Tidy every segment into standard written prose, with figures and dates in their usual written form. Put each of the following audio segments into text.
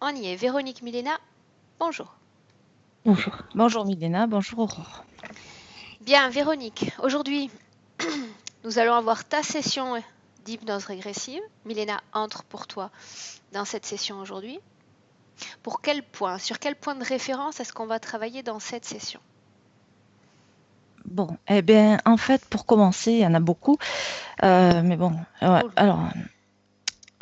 On y est. Véronique Milena, bonjour. Bonjour. Bonjour Milena, bonjour Aurore. Bien, Véronique, aujourd'hui, nous allons avoir ta session d'hypnose régressive. Milena entre pour toi dans cette session aujourd'hui. Pour quel point, sur quel point de référence est-ce qu'on va travailler dans cette session? Bon, eh bien, en fait, pour commencer, il y en a beaucoup. Mais bon, ouais. Oh, Alors,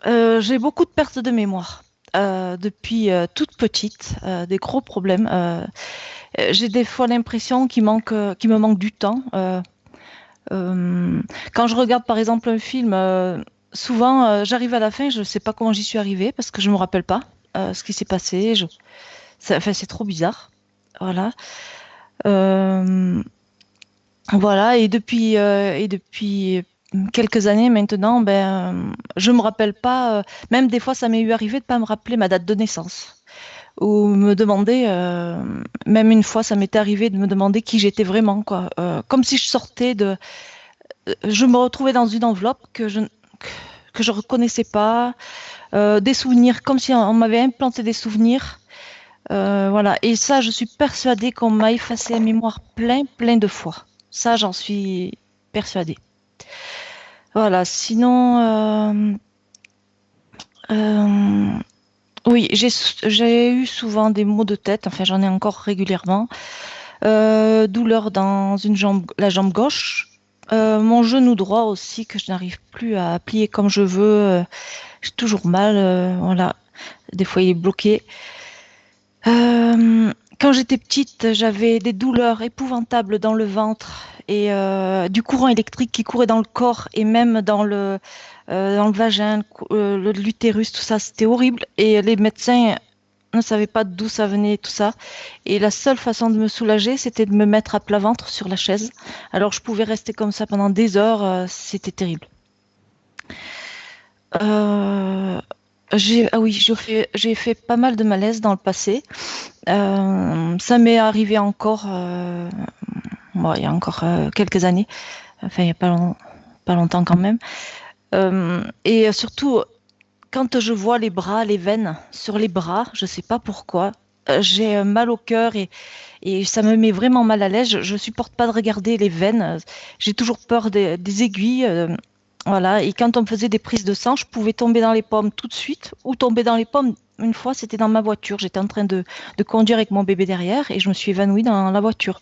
j'ai beaucoup de pertes de mémoire. Depuis toute petite, des gros problèmes. J'ai des fois l'impression qu'il me manque du temps. Quand je regarde par exemple un film, souvent j'arrive à la fin, je ne sais pas comment j'y suis arrivée parce que je ne me rappelle pas ce qui s'est passé. Enfin, c'est trop bizarre. Voilà. Euh, Voilà, et depuis quelques années maintenant, je me rappelle pas, même des fois ça m'est eu arrivé de pas me rappeler ma date de naissance. Ou me demander, même une fois ça m'était arrivé de me demander qui j'étais vraiment, quoi. Comme si je sortais je me retrouvais dans une enveloppe que je reconnaissais pas, des souvenirs, comme si on m'avait implanté des souvenirs. Voilà, et ça, je suis persuadée qu'on m'a effacé la mémoire plein de fois. Ça, j'en suis persuadée. Voilà, sinon, euh, oui, j'ai eu souvent des maux de tête, enfin, j'en ai encore régulièrement. Douleur dans une jambe, la jambe gauche. Mon genou droit aussi, que je n'arrive plus à plier comme je veux. J'ai toujours mal, voilà. Des fois, il est bloqué. Quand j'étais petite, j'avais des douleurs épouvantables dans le ventre et du courant électrique qui courait dans le corps et même dans le vagin, l'utérus, tout ça, c'était horrible. Et les médecins ne savaient pas d'où ça venait, tout ça. Et la seule façon de me soulager, c'était de me mettre à plat ventre sur la chaise. Alors je pouvais rester comme ça pendant des heures, c'était terrible. Euh, ah oui, j'ai fait pas mal de malaise dans le passé. Ça m'est arrivé encore, bon, il y a encore quelques années, enfin il n'y a pas longtemps quand même. Et surtout, quand je vois les bras, les veines sur les bras, je ne sais pas pourquoi, j'ai mal au cœur et ça me met vraiment mal à l'aise. Je ne supporte pas de regarder les veines. J'ai toujours peur des aiguilles. Voilà. Et quand on me faisait des prises de sang, je pouvais tomber dans les pommes tout de suite ou tomber dans les pommes. Une fois, c'était dans ma voiture. J'étais en train de conduire avec mon bébé derrière et je me suis évanouie dans la voiture.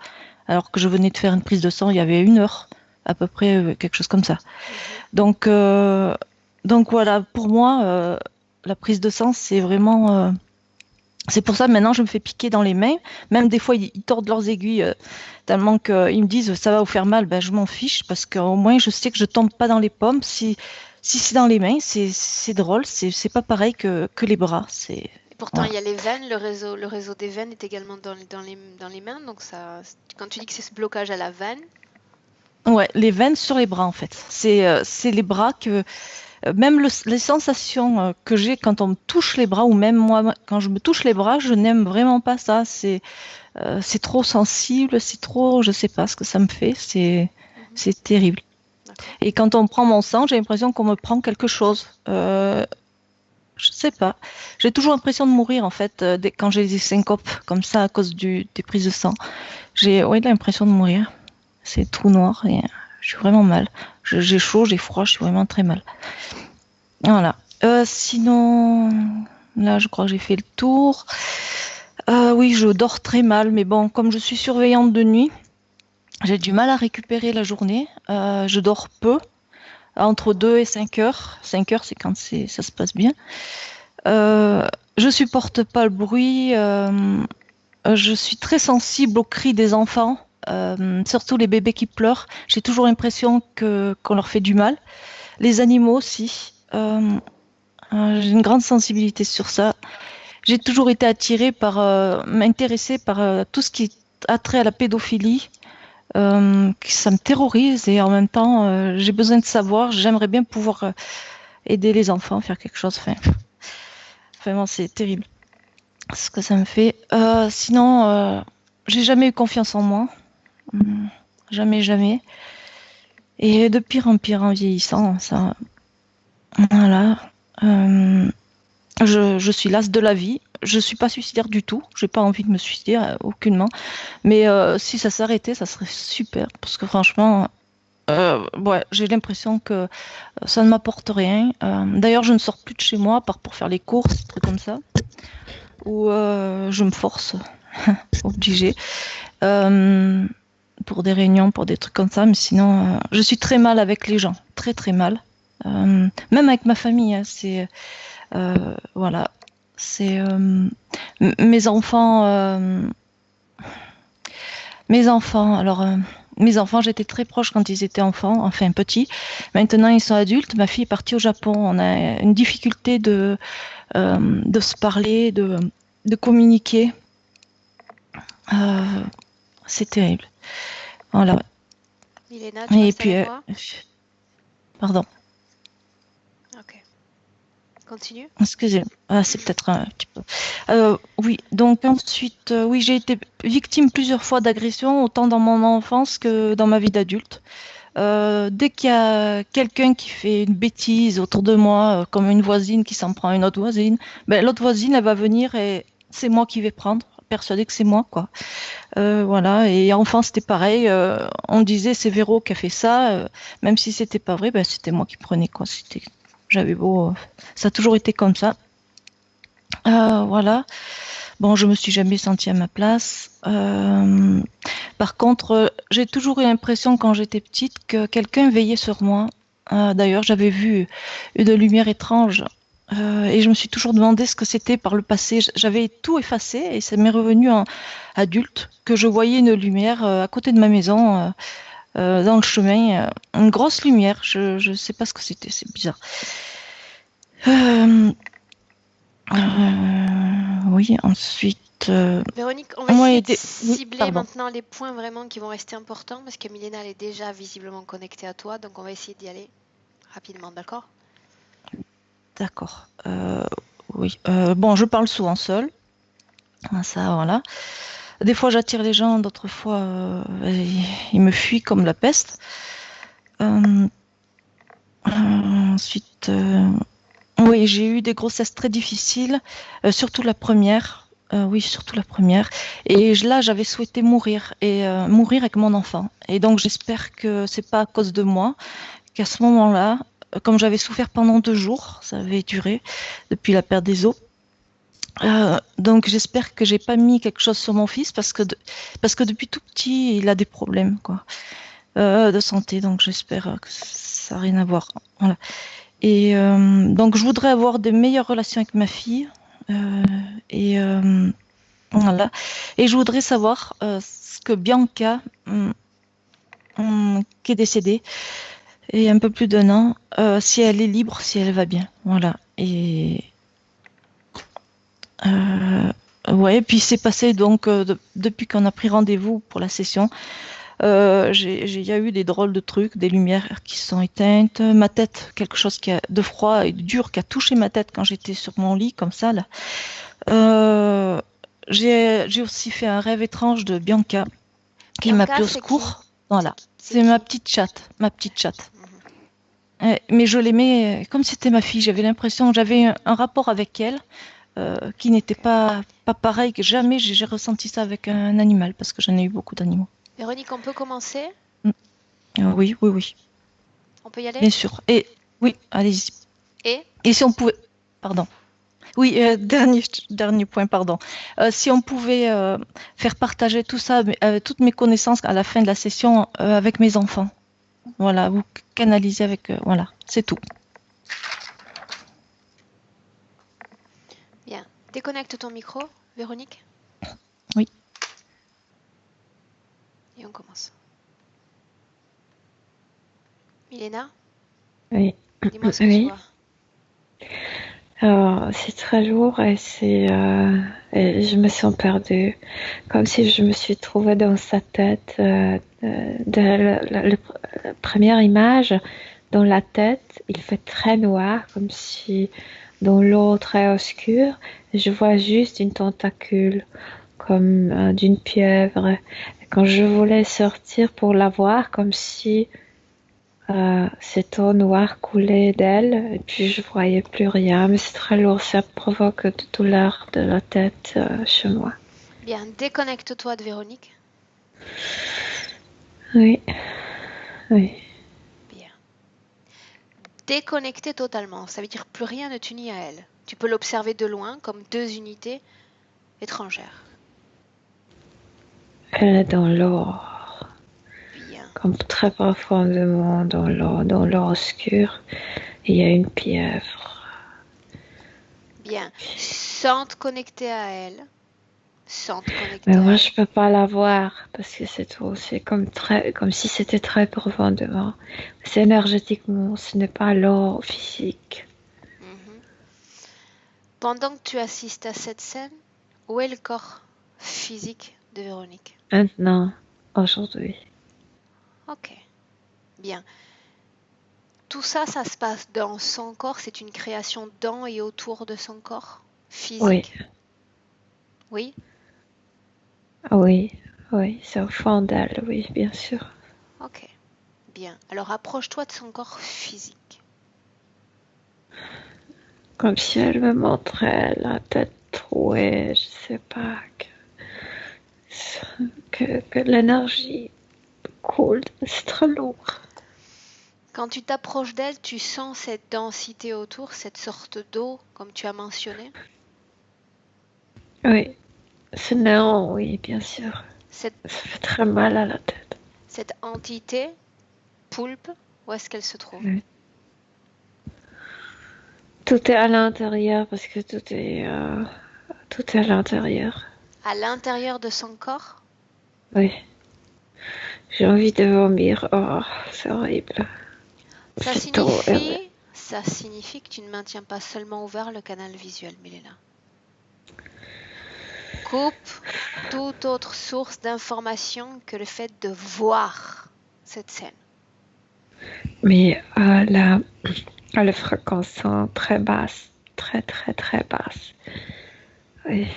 Alors que je venais de faire une prise de sang il y avait une heure, à peu près, quelque chose comme ça. mhm. Donc, euh, donc voilà, pour moi, la prise de sang, c'est vraiment c'est pour ça maintenant je me fais piquer dans les mains. Même des fois ils tordent leurs aiguilles tellement qu'ils me disent ça va vous faire mal. Ben, je m'en fiche parce qu'au moins je sais que je tombe pas dans les pommes. Si c'est dans les mains, c'est drôle. C'est pas pareil que les bras. Et pourtant, Voilà. il y a les veines, le réseau des veines est également dans les mains, donc ça, quand tu dis que c'est ce blocage à la veine, Ouais, les veines sur les bras en fait. C'est les bras que même les sensations que j'ai quand on me touche les bras ou même moi quand je me touche les bras, je n'aime vraiment pas ça. C'est trop sensible, c'est trop, je sais pas ce que ça me fait. mhm, C'est terrible. d'accord. Et quand on prend mon sang, j'ai l'impression qu'on me prend quelque chose. Je sais pas. J'ai toujours l'impression de mourir en fait quand j'ai des syncopes comme ça à cause des prises de sang. J'ai ouais, l'impression de mourir. C'est tout noir et je suis vraiment mal. J'ai chaud, j'ai froid, je suis vraiment très mal. Voilà. Sinon, là, je crois que j'ai fait le tour. Oui, je dors très mal, mais bon, comme je suis surveillante de nuit, j'ai du mal à récupérer la journée. Je dors peu, entre 2 et 5 heures. 5 heures, c'est quand ça se passe bien. Je supporte pas le bruit. Je suis très sensible aux cris des enfants, surtout les bébés qui pleurent. J'ai toujours l'impression qu'on leur fait du mal. Les animaux aussi. J'ai une grande sensibilité sur ça. J'ai toujours été attirée m'intéresser par tout ce qui a trait à la pédophilie. Ça me terrorise et en même temps, j'ai besoin de savoir. J'aimerais bien pouvoir aider les enfants, faire quelque chose. Enfin, vraiment, c'est terrible ce que ça me fait. Sinon, j'ai jamais eu confiance en moi. Hum, Jamais, jamais. Et de pire en vieillissant, ça. Voilà. Euh, Je suis lasse de la vie. Je suis pas suicidaire du tout. J'ai pas envie de me suicider, aucunement. Mais si ça s'arrêtait, ça serait super. Parce que franchement, ouais, j'ai l'impression que ça ne m'apporte rien. D'ailleurs, je ne sors plus de chez moi, à part pour faire les courses, des trucs comme ça. Ou je me force, obligée. Euh, pour des réunions, pour des trucs comme ça. Mais sinon, je suis très mal avec les gens. Très, très mal. Même avec ma famille, hein, c'est voilà, c'est mes enfants, mes enfants. Alors, mes enfants, j'étais très proche quand ils étaient enfants, enfin petits. Maintenant, ils sont adultes. Ma fille est partie au Japon. On a une difficulté de se parler, de communiquer. Euh, c'est terrible. Voilà. Milena, tu Et restes puis, avec moi? pardon. Ok. Continue. Excusez, ah, c'est peut-être un petit peu. Oui, donc ensuite, oui, j'ai été victime plusieurs fois d'agressions, autant dans mon enfance que dans ma vie d'adulte. Dès qu'il y a quelqu'un qui fait une bêtise autour de moi, comme une voisine qui s'en prend à une autre voisine, ben, l'autre voisine, elle va venir et c'est moi qui vais prendre, persuadée que c'est moi, quoi. Voilà, et enfant, c'était pareil. On disait c'est Véro qui a fait ça, même si c'était pas vrai, ben, c'était moi qui prenais, quoi. J'avais beau, ça a toujours été comme ça. Voilà. Bon, je me suis jamais sentie à ma place. Par contre, j'ai toujours eu l'impression quand j'étais petite que quelqu'un veillait sur moi. D'ailleurs, j'avais vu une lumière étrange et je me suis toujours demandé ce que c'était par le passé. J'avais tout effacé et ça m'est revenu en adulte que je voyais une lumière à côté de ma maison, dans le chemin, une grosse lumière. Je ne sais pas ce que c'était, c'est bizarre. Euh, oui, ensuite, Véronique, on va moi essayer de aider. Oui, cibler pardon. maintenant les points vraiment qui vont rester importants parce que Milena elle est déjà visiblement connectée à toi, donc on va essayer d'y aller rapidement, d'accord? D'accord. Oui. Bon, je parle souvent seule. Ah, ça, voilà. Des fois, j'attire les gens, d'autres fois, ils me fuient comme la peste. Euh, ensuite, oui, j'ai eu des grossesses très difficiles, surtout la première. Oui, surtout la première. Et là, j'avais souhaité mourir et mourir avec mon enfant. Et donc, j'espère que c'est pas à cause de moi qu'à ce moment-là, comme j'avais souffert pendant 2 jours, ça avait duré depuis la perte des os. Donc j'espère que j'ai pas mis quelque chose sur mon fils parce que depuis tout petit il a des problèmes quoi de santé, donc j'espère que ça n'a rien à voir. Voilà. Et donc je voudrais avoir de meilleures relations avec ma fille euh, et voilà. Et je voudrais savoir ce que Bianca, qui est décédée il y a un peu plus d'un an, si elle est libre, si elle va bien. Voilà. Et ouais, puis c'est passé donc depuis qu'on a pris rendez-vous pour la session, il y a eu des drôles de trucs, des lumières qui se sont éteintes, ma tête, quelque chose de froid et de dur qui a touché ma tête quand j'étais sur mon lit comme ça là. Euh, j'ai aussi fait un rêve étrange de Bianca qui Bianca, m'appelait au c'est qui? secours. Voilà, C'est c'est ma qui? petite chatte, ma petite chatte. Mhm. Mais je l'aimais comme si c'était ma fille. J'avais l'impression que j'avais un rapport avec elle qui n'était Ok. pas pareil, que jamais j'ai ressenti ça avec un animal, parce que j'en ai eu beaucoup d'animaux. Véronique, on peut commencer? Mm. Oui, oui, oui, On peut y aller? bien sûr. Et oui, allez-y. Et? Et si on pouvait, pardon. Oui, dernier point, pardon. Si on pouvait faire partager tout ça, toutes mes connaissances à la fin de la session avec mes enfants. Voilà, vous canalisez avec, voilà, c'est tout. Bien. Déconnecte ton micro, Véronique, Oui. et on commence. Milena, Oui, dis-moi ce que tu oui. vois. Alors, c'est très lourd et je me sens perdue, comme si je me suis trouvée dans sa tête. La première image, dans la tête, il fait très noir, comme si dans l'eau très obscure, je vois juste une tentacule, comme d'une pieuvre. Quand je voulais sortir pour la voir, comme si cette eau noire coulait d'elle, et puis je voyais plus rien, mais c'est très lourd, ça provoque de douleur de la tête chez moi. Bien, déconnecte-toi de Véronique. Oui, oui. Bien. Déconnecter totalement, ça veut dire plus rien ne t'unit à elle. Tu peux l'observer de loin comme deux unités étrangères. Elle est dans l'eau, Bien. comme très profondément dans l'eau obscure. Il y a une pieuvre. Bien. Sans te connecter à elle. Sans te connecter Mais à moi, elle. je peux pas la voir parce que c'est comme si c'était très profondément. C'est énergétiquement, ce n'est pas l'eau physique. Mhm. Pendant que tu assistes à cette scène, où est le corps physique de Véronique? Maintenant, aujourd'hui. Ok. Bien. Tout ça, ça se passe dans son corps. C'est une création dans et autour de son corps Oui, physique. Oui. oui, oui, c'est au fond d'elle, oui, bien sûr. Ok. Bien. Alors approche-toi de son corps physique. Comme si elle me montrait la tête trouée, je sais pas, que l'énergie coule, c'est trop lourd. Quand tu t'approches d'elle, tu sens cette densité autour, cette sorte d'eau, comme tu as mentionné. Oui, c'est néant, oui, bien sûr. Cette, Ça fait très mal à la tête. cette entité, poulpe, où est-ce qu'elle se trouve? Oui. Tout est à l'intérieur parce que tout est à l'intérieur. À l'intérieur de son corps? Oui, j'ai envie de vomir. Oh, c'est horrible. Ça C'est trop. signifie, ça signifie que tu ne maintiens pas seulement ouvert le canal visuel, Milena. Coupe toute autre source d'information que le fait de voir cette scène. Mais la fréquence sont très basse, très très très basse. Oui,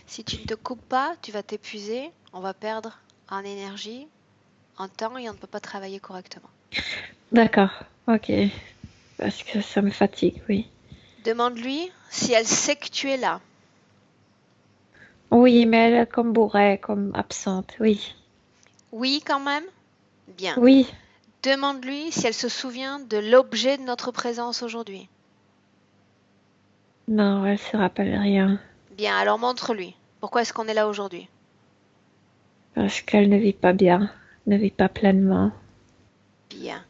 Si tu ne te coupes pas, tu vas t'épuiser, on va perdre en énergie, en temps et on ne peut pas travailler correctement. d'accord, ok. Parce que ça me fatigue, oui. Demande-lui si elle sait que tu es là. Oui, mais elle est comme bourrée, comme absente, oui. Oui, quand même? Bien. Oui, Demande-lui si elle se souvient de l'objet de notre présence aujourd'hui. non, elle se rappelle rien. Bien, alors montre-lui. Pourquoi est-ce qu'on est là aujourd'hui? Parce qu'elle ne vit pas bien, ne vit pas pleinement. Bien.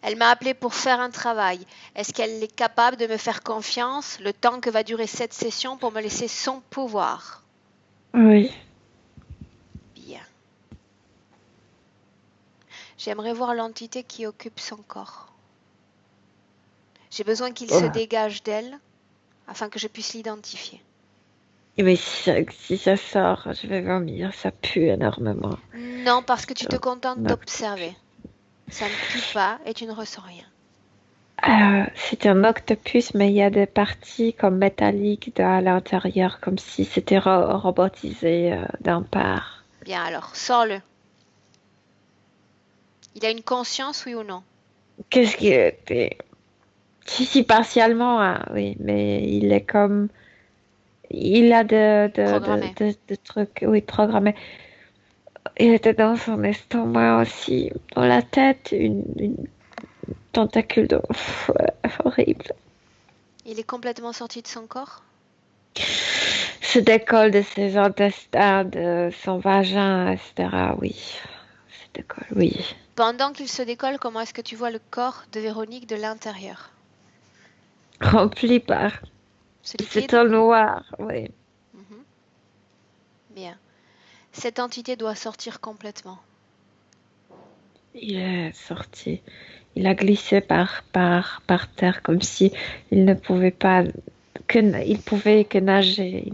Elle m'a appelé pour faire un travail. Est-ce qu'elle est capable de me faire confiance le temps que va durer cette session pour me laisser son pouvoir? Oui, Bien. J'aimerais voir l'entité qui occupe son corps. J'ai besoin qu'il se ouais. dégage d'elle afin que je puisse l'identifier. Mais si ça sort, je vais vomir, ça pue énormément. Non, parce que tu te Putain, contentes un d'observer. Ça ne pue pas et tu ne ressens rien. c'est un octopus, mais il y a des parties comme métalliques à l'intérieur, comme si c'était robotisé d'un part. Bien alors, sors-le. Il a une conscience, oui ou non? Qu'est-ce qui était? Si, partiellement, hein, oui, mais il est comme. Il a Programmé. de trucs, oui, programmés. Il était dans son estomac aussi, dans la tête, une tentacule de. Ouais, horrible. Il est complètement sorti de son corps? Se décolle de ses intestins, de son vagin, etc. Oui, se décolle, oui. Pendant qu'il se décolle, comment est-ce que tu vois le corps de Véronique de l'intérieur? Rempli par Ce cet liquide? eau noire, oui. Mhm. Bien. Cette entité doit sortir complètement. Il est sorti. Il a glissé par terre comme si il ne pouvait pas il pouvait que nager.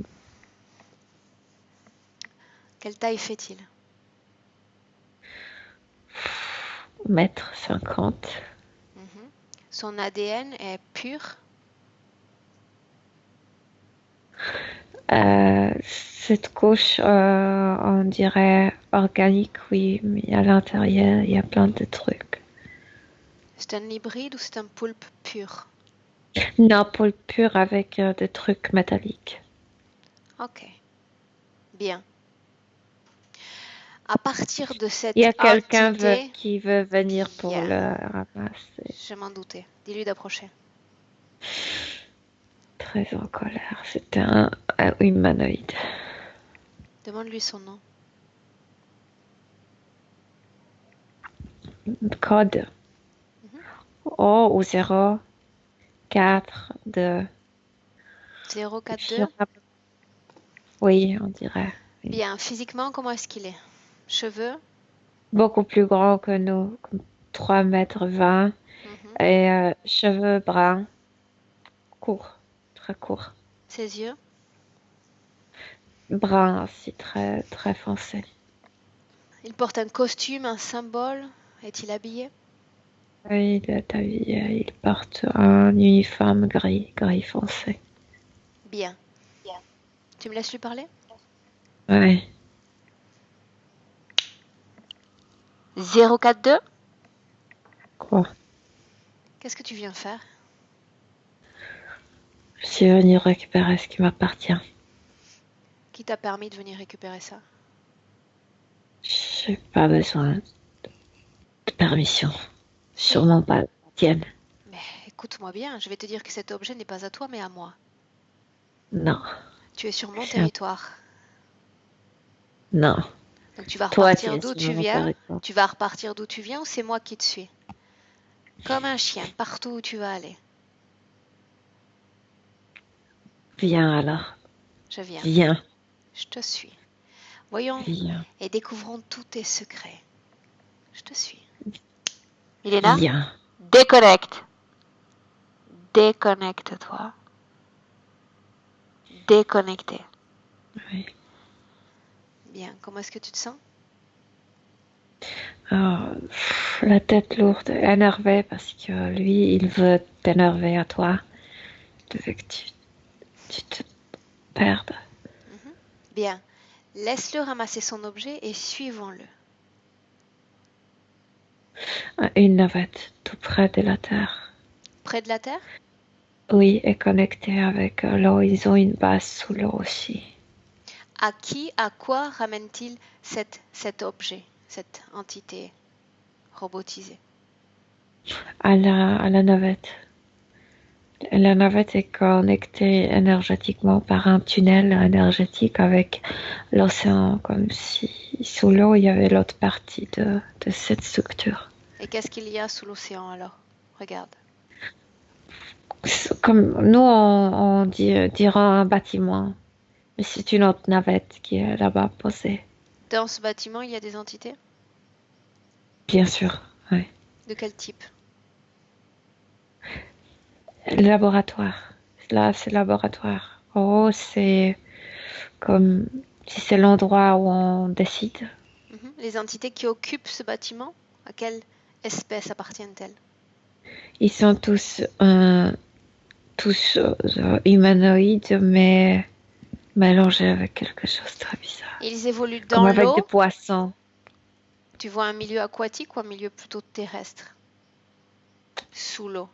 Quelle taille fait-il? 1,50 m. Mhm. Son ADN est pur? Cette couche, on dirait organique, oui, mais à l'intérieur, il y a plein de trucs. C'est un hybride ou c'est un poulpe pur? Non, poule pure avec des trucs métalliques. Ok, bien. À partir de Il y cette a quelqu'un entité, qui veut venir pour bien, le ramasser. je m'en doutais. Dis-lui d'approcher. Très en colère. C'était un humanoïde. Demande-lui son nom. Code Mhm. O ou 0, 4, 2. 042. Oui, on dirait. Oui. Bien, physiquement, comment est-ce qu'il est? Cheveux? Beaucoup plus grand que nous, comme 3,20 m. Mhm. Et cheveux bruns, courts, très courts. Ses yeux? Bruns aussi, très, très foncés. Il porte un costume, un symbole. Est-il habillé? Oui, il est habillé, il porte un uniforme gris, gris foncé. Bien. Tu me laisses lui parler? Ouais. 042. Quoi? Qu'est-ce que tu viens faire? Je suis venue récupérer ce qui m'appartient. Qui t'a permis de venir récupérer ça? J'ai pas besoin de permission. Si. Sûrement pas la tienne. Mais écoute-moi bien, je vais te dire que cet objet n'est pas à toi mais à moi. Non. Tu es sur mon C'est un- territoire. Non. Donc tu vas Toi, tu repartir es d'où sur tu mon viens. territoire. Tu vas repartir d'où tu viens ou c'est moi qui te suis? Comme un chien, partout où tu vas aller. Viens alors. Je viens. Viens. Je te suis. Voyons Viens. et découvrons tous tes secrets. Je te suis. Milena, Viens. déconnecte. Déconnecte-toi. Déconnecté. Oui. Bien, comment est-ce que tu te sens? La tête lourde, énervée parce que lui, il veut t'énerver à toi. Il veut que tu te perdes. Mhm. Bien, laisse-le ramasser son objet et suivons-le. Une navette tout près de la Terre. Près de la Terre? Oui, est connectée avec l'eau. Ils ont une base sous l'eau aussi. À qui, à quoi ramène-t-il cet objet, cette entité robotisée? À la navette. La navette est connectée énergétiquement par un tunnel énergétique avec l'océan, comme si sous l'eau il y avait l'autre partie de cette structure. Et qu'est-ce qu'il y a sous l'océan alors? Regarde. Comme nous, on dira un bâtiment, mais c'est une autre navette qui est là-bas posée. Dans ce bâtiment, il y a des entités? Bien sûr, oui. De quel type? Laboratoire. Là, c'est laboratoire. Oh, c'est comme si c'est l'endroit où on décide. Mhm. Les entités qui occupent ce bâtiment, à quelle espèce appartiennent-elles? Ils sont tous humanoïdes, mais mélangés avec quelque chose de très bizarre. Ils évoluent Comme dans avec des l'eau. poissons. Tu vois un milieu aquatique ou un milieu plutôt terrestre? Sous l'eau.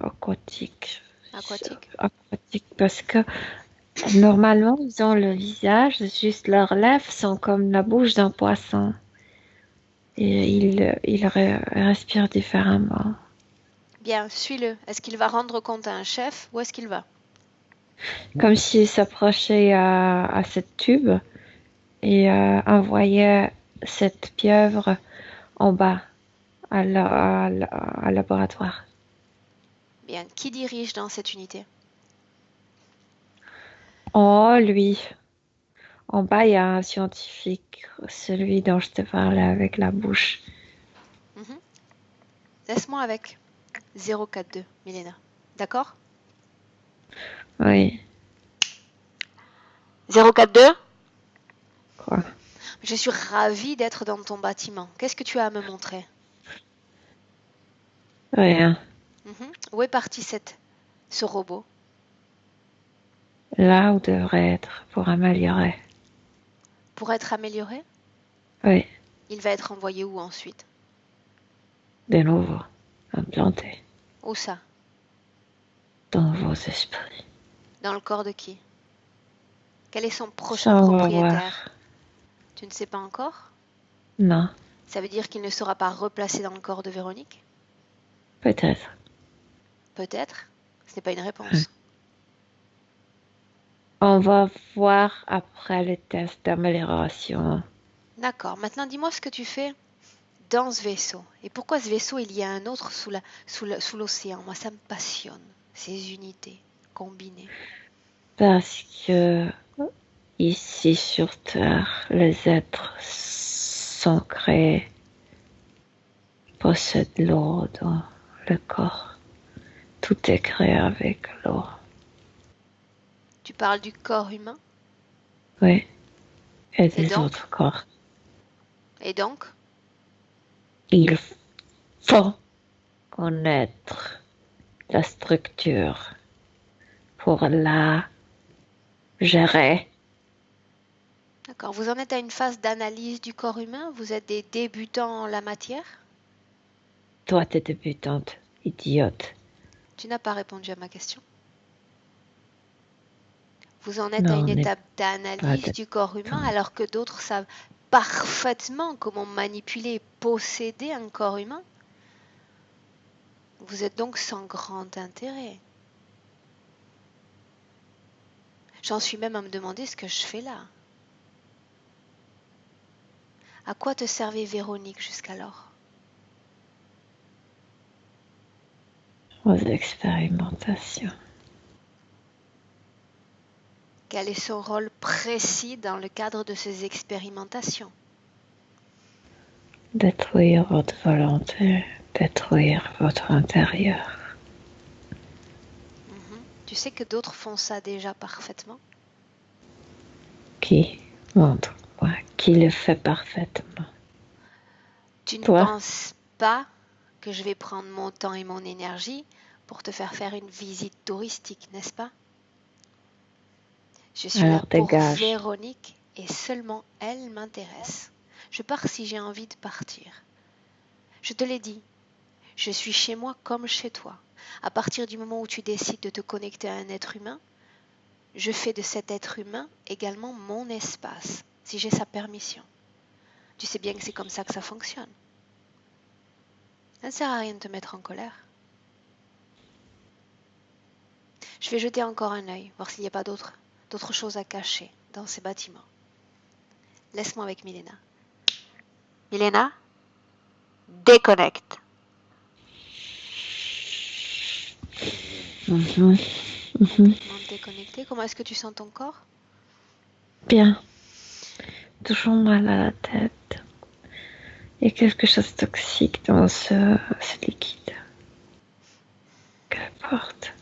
Aquatiques. Aquatique? Aquatiques, parce que normalement, ils ont le visage, juste leurs lèvres sont comme la bouche d'un poisson. Et ils respirent différemment. Bien, suis-le. Est-ce qu'il va rendre compte à un chef? Où est-ce qu'il va? Comme s'ils s'approchaient à cette tube et envoyaient cette pieuvre en bas à laboratoire. Bien, qui dirige dans cette unité? Oh, lui. En bas, il y a un scientifique, celui dont je te parlais avec la bouche. Mhm. Laisse-moi avec 042, Milena. D'accord? Oui, 042? quoi. Je suis ravie d'être dans ton bâtiment. Qu'est-ce que tu as à me montrer? Rien. Mhm. Où est parti ce robot? Là où devrait être pour améliorer. Pour être amélioré? Oui, Il va être envoyé où ensuite? de nouveau implanté Où ça? dans vos esprits. Dans le corps de qui? Quel est son prochain Ça, on va propriétaire? voir. Tu ne sais pas encore? Non, Ça veut dire qu'il ne sera pas replacé dans le corps de Véronique? peut-être. Peut-être. Ce n'est pas une réponse. On va voir après le test d'amélioration. D'accord. Maintenant, dis-moi ce que tu fais dans ce vaisseau. Et pourquoi ce vaisseau, il y a un autre sous l'océan? Moi, ça me passionne, ces unités combinées. Parce que ici sur Terre, les êtres sont créés, possèdent l'eau dans le corps. Tout est créé avec l'eau. Tu parles du corps humain? Oui, et Et des donc? autres corps. Et donc? Il faut connaître la structure pour la gérer. D'accord. Vous en êtes à une phase d'analyse du corps humain? Vous êtes des débutants en la matière? Toi, t'es débutante, idiote. Tu n'as pas répondu à ma question. Vous en êtes à Non, une on n'est étape pas d'analyse du corps humain débutante. alors que d'autres savent parfaitement comment manipuler et posséder un corps humain? Vous êtes donc sans grand intérêt. J'en suis même à me demander ce que je fais là. À quoi te servait Véronique jusqu'alors? Aux expérimentations. Quel est son rôle précis dans le cadre de ces expérimentations? Détruire votre volonté, détruire votre intérieur. Tu sais que d'autres font ça déjà parfaitement? Qui montre-moi qui le fait parfaitement. Tu ne Toi? penses pas que je vais prendre mon temps et mon énergie pour te faire une visite touristique, n'est-ce pas? Je suis là Alors pour dégage. Véronique et seulement elle m'intéresse. Je pars si j'ai envie de partir. Je te l'ai dit, je suis chez moi comme chez toi. À partir du moment où tu décides de te connecter à un être humain, je fais de cet être humain également mon espace, si j'ai sa permission. Tu sais bien que c'est comme ça que ça fonctionne. Ça ne sert à rien de te mettre en colère. Je vais jeter encore un œil, voir s'il n'y a pas d'autres choses à cacher dans ces bâtiments. Laisse-moi avec Milena. Milena, déconnecte. Complètement déconnecté. Comment est-ce que tu sens ton corps? Bien. Toujours mal à la tête. Il y a quelque chose de toxique dans ce liquide. Qu'importe.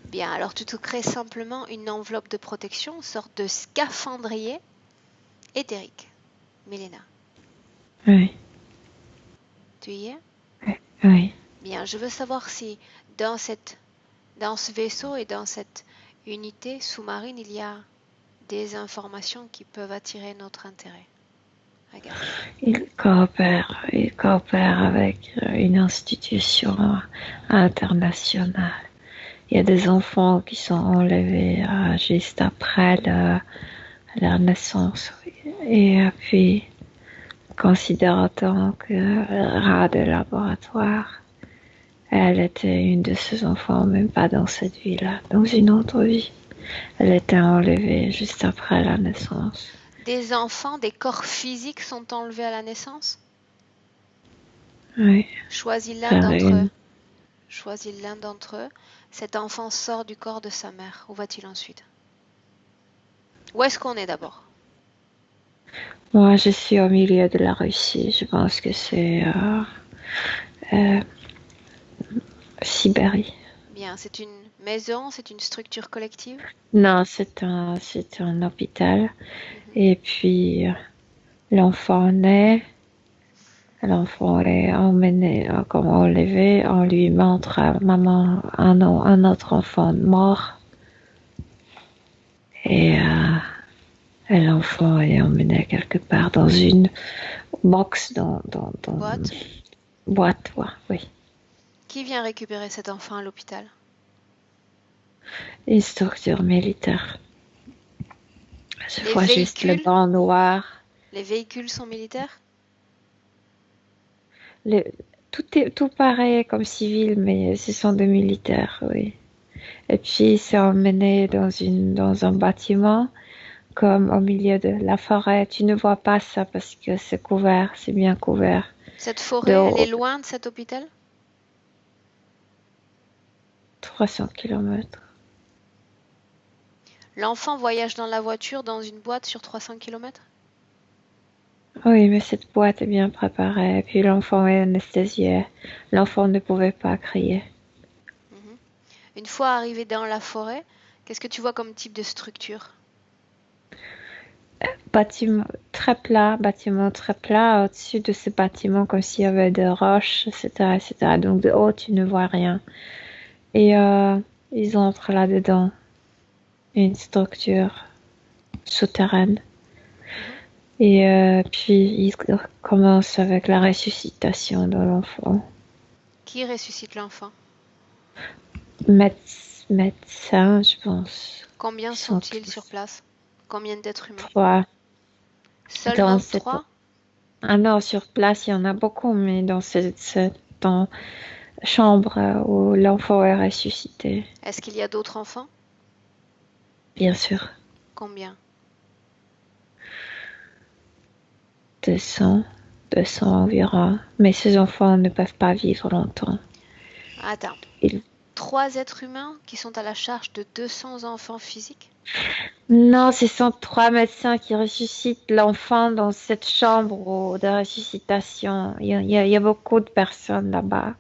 Bien, alors tu te crées simplement une enveloppe de protection, une sorte de scaphandrier éthérique. Milena, Oui, tu y es? oui. Bien, je veux savoir si dans ce vaisseau et dans cette unité sous-marine, il y a des informations qui peuvent attirer notre intérêt. Regarde. Il coopère avec une institution internationale. Il y a des enfants qui sont enlevés juste après leur naissance. Et puis, considérant que rat de laboratoire, elle était une de ces enfants, même pas dans cette vie-là, dans une autre vie. Elle était enlevée juste après la naissance. Des enfants, des corps physiques sont enlevés à la naissance? Oui. Choisis l'un d'entre eux. Cet enfant sort du corps de sa mère. Où va-t-il ensuite? Où est-ce qu'on est d'abord? Moi, je suis au milieu de la Russie. Je pense que c'est Sibérie. Bien, c'est une maison, c'est une structure collective? Non, c'est un hôpital. Et puis, l'enfant naît. L'enfant est emmené, comme enlevé. On lui montre à maman un autre enfant mort. Et l'enfant est emmené quelque part dans une box, dans Boîte? boîte, ouais, oui. Qui vient récupérer cet enfant à l'hôpital? Une structure militaire. Je Les vois juste le véhicules, banc noir. les véhicules sont militaires? Le- tout pareil comme civil, mais ce sont des militaires, oui. Et puis, c'est emmené dans un bâtiment, comme au milieu de la forêt. Tu ne vois pas ça parce que c'est couvert, c'est bien couvert. Cette forêt, De elle est haut, loin de cet hôpital? 300 km. L'enfant voyage dans la voiture dans une boîte sur 300 km? Oui, mais cette boîte est bien préparée. Et puis, l'enfant est anesthésié. L'enfant ne pouvait pas crier. Mhm. Une fois arrivé dans la forêt, qu'est-ce que tu vois comme type de structure? Bâtiment très plat, au-dessus de ce bâtiment, comme s'il y avait des roches, etc., etc. Donc, de haut, tu ne vois rien. Et ils entrent là-dedans, une structure souterraine. Mhm. Et puis, ils commencent avec la ressuscitation de l'enfant. Qui ressuscite l'enfant? Médecins, je pense. Combien Ils sont sont-ils sur tous place? Combien d'êtres humains? trois. Dans Seulement cette... trois? Ah non, sur place, il y en a beaucoup, mais dans cette chambre où l'enfant est ressuscité, Est-ce qu'il y a d'autres enfants? bien sûr. Combien? 200, 200 environ. Mais ces enfants ne peuvent pas vivre longtemps. Attends. Ils- Trois êtres humains qui sont à la charge de 200 enfants physiques? Non, ce sont trois médecins qui ressuscitent l'enfant dans cette chambre de ressuscitation. Il y a beaucoup de personnes là-bas.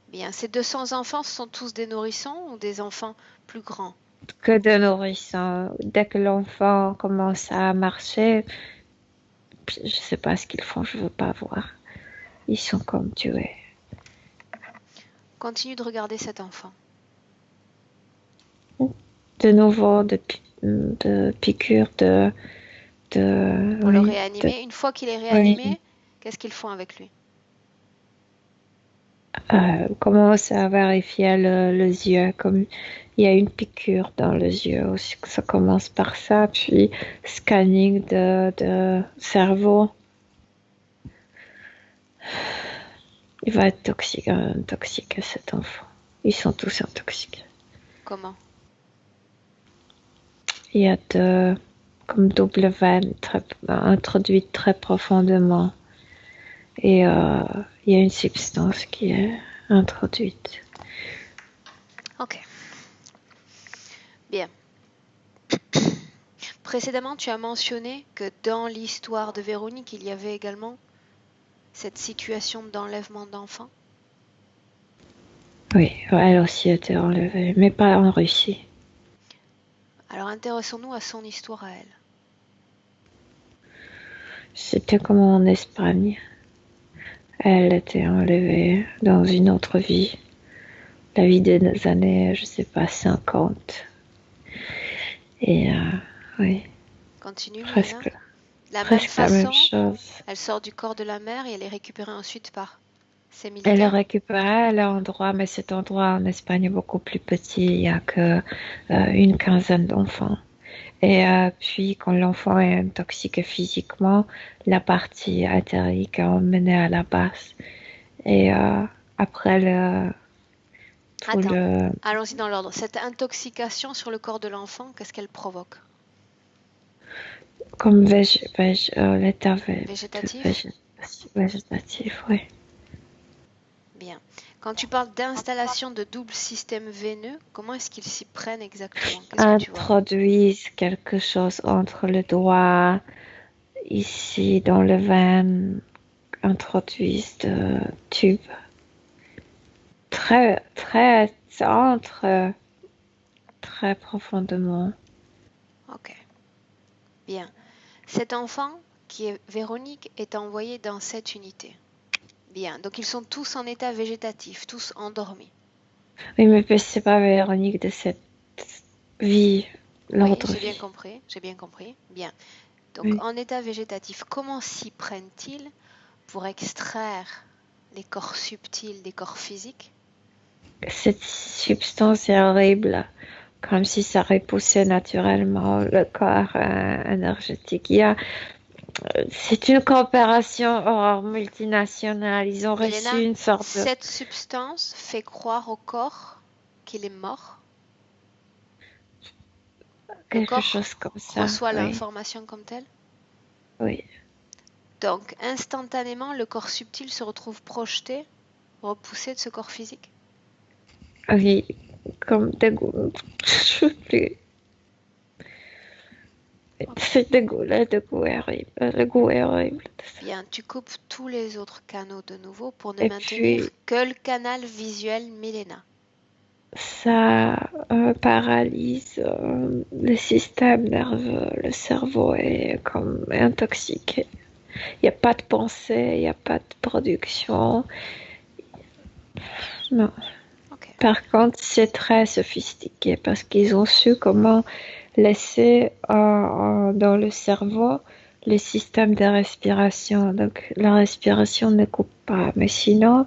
Bien, ces 200 enfants sont tous des nourrissons ou des enfants plus grands? Que de nourrissons. Dès que l'enfant commence à marcher, je sais pas ce qu'ils font, je veux pas voir. Ils sont comme tués. Continue de regarder cet enfant. De nouveau, de piqûres, Pour le oui, réanimer. Une fois qu'il est oui. réanimé, qu'est-ce qu'ils font avec lui? Commence à vérifier les yeux, comme il y a une piqûre dans les yeux aussi, que ça commence par ça, puis scanning de cerveau. Il va être intoxiqué cet enfant. Ils sont tous intoxiqués. Comment? Il y a comme double veine introduite très profondément. Et il y a une substance qui est introduite. Ok. Bien. Précédemment, tu as mentionné que dans l'histoire de Véronique, il y avait également cette situation d'enlèvement d'enfants. Oui, elle aussi a été enlevée, mais pas en Russie. Alors intéressons-nous à son histoire à elle. C'était comme en Espagne. Elle était enlevée dans une autre vie. La vie des années, je sais pas, 50. Et oui, Continue, Milena. presque, La même presque la même façon, chose. elle sort du corps de la mère et elle est récupérée ensuite par ces Elle est militaires. récupérée à l'endroit, mais cet endroit en Espagne est beaucoup plus petit. Il n'y a que une quinzaine d'enfants. Et puis, quand l'enfant est intoxiqué physiquement, la partie éthérique est emmenée à la base. Et après tout Attends, le, allons-y dans l'ordre. Cette intoxication sur le corps de l'enfant, qu'est-ce qu'elle provoque? comme l'état Végétatif? végétatif, oui. Bien. Quand tu parles d'installation de double système veineux, comment est-ce qu'ils s'y prennent exactement? Qu'est-ce que tu vois? Introduisent quelque chose entre le doigt, ici dans le veine, introduisent de tubes. Ça entre très profondément. Ok. Bien. Cet enfant, qui est Véronique, est envoyé dans cette unité. Bien. Donc ils sont tous en état végétatif, tous endormis. Oui, mais c'est pas Véronique de cette vie, Oui, l'autre j'ai bien vie. compris, j'ai bien compris. Bien. Donc Oui. en état végétatif, comment s'y prennent-ils pour extraire les corps subtils des corps physiques? Cette substance est horrible, comme si ça repoussait naturellement le corps énergétique. C'est une coopération multinationale. Ils ont Milena, reçu une sorte de cette substance fait croire au corps qu'il est mort. Le quelque corps chose comme ça. reçoit Oui, l'information comme telle. oui, Donc, instantanément, le corps subtil se retrouve projeté, repoussé de ce corps physique. oui, comme dégoût. Je veux plus. C'est dégoût, le dégoût est horrible. Le goût est horrible. Bien, tu coupes tous les autres canaux de nouveau pour ne Et maintenir puis, que le canal visuel Milena. ça paralyse le système nerveux. Le cerveau est comme intoxiqué. Il n'y a pas de pensée, il n'y a pas de production. Non. Ok. Par contre, c'est très sophistiqué parce qu'ils ont su comment laisser dans le cerveau le système de respiration. Donc, la respiration ne coupe pas, mais sinon,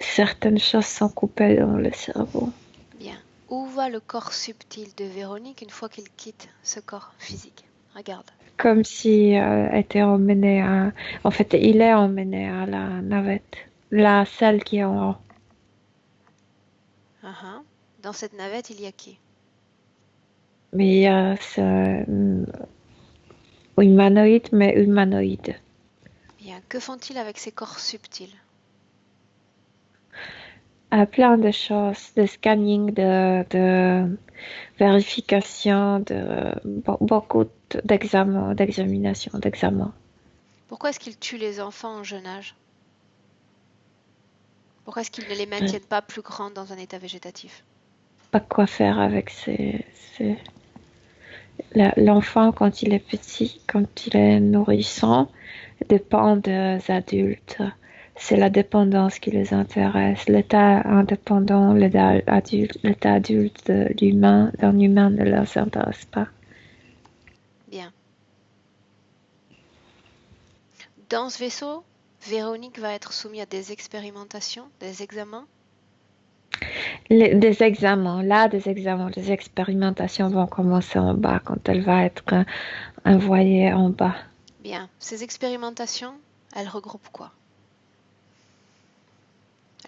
certaines choses sont coupées dans le cerveau. Bien. Où va le corps subtil de Véronique une fois qu'il quitte ce corps physique? Regarde. Comme si était emmené à... En fait, il est emmené à la navette, la salle qui est en haut. Dans cette navette, il y a qui? Mais c'est humanoïde, mais humanoïde. Bien. Que font-ils avec ces corps subtils? Plein de choses, de scanning, de vérification, beaucoup d'examens, d'examination, d'examens. Pourquoi est-ce qu'ils tuent les enfants en jeune âge? Pourquoi est-ce qu'ils ne les Je sais maintiennent pas plus grands dans un état végétatif? pas quoi faire avec l'enfant quand il est petit, quand il est nourrissant, dépend des adultes. C'est la dépendance qui les intéresse. L'état indépendant, l'état adulte d'un humain ne leur intéresse pas. Bien. Dans ce vaisseau, Véronique va être soumise à des expérimentations, des examens. Des examens, des expérimentations vont commencer en bas quand elle va être envoyée en bas. Bien. Ces expérimentations, elles regroupent quoi?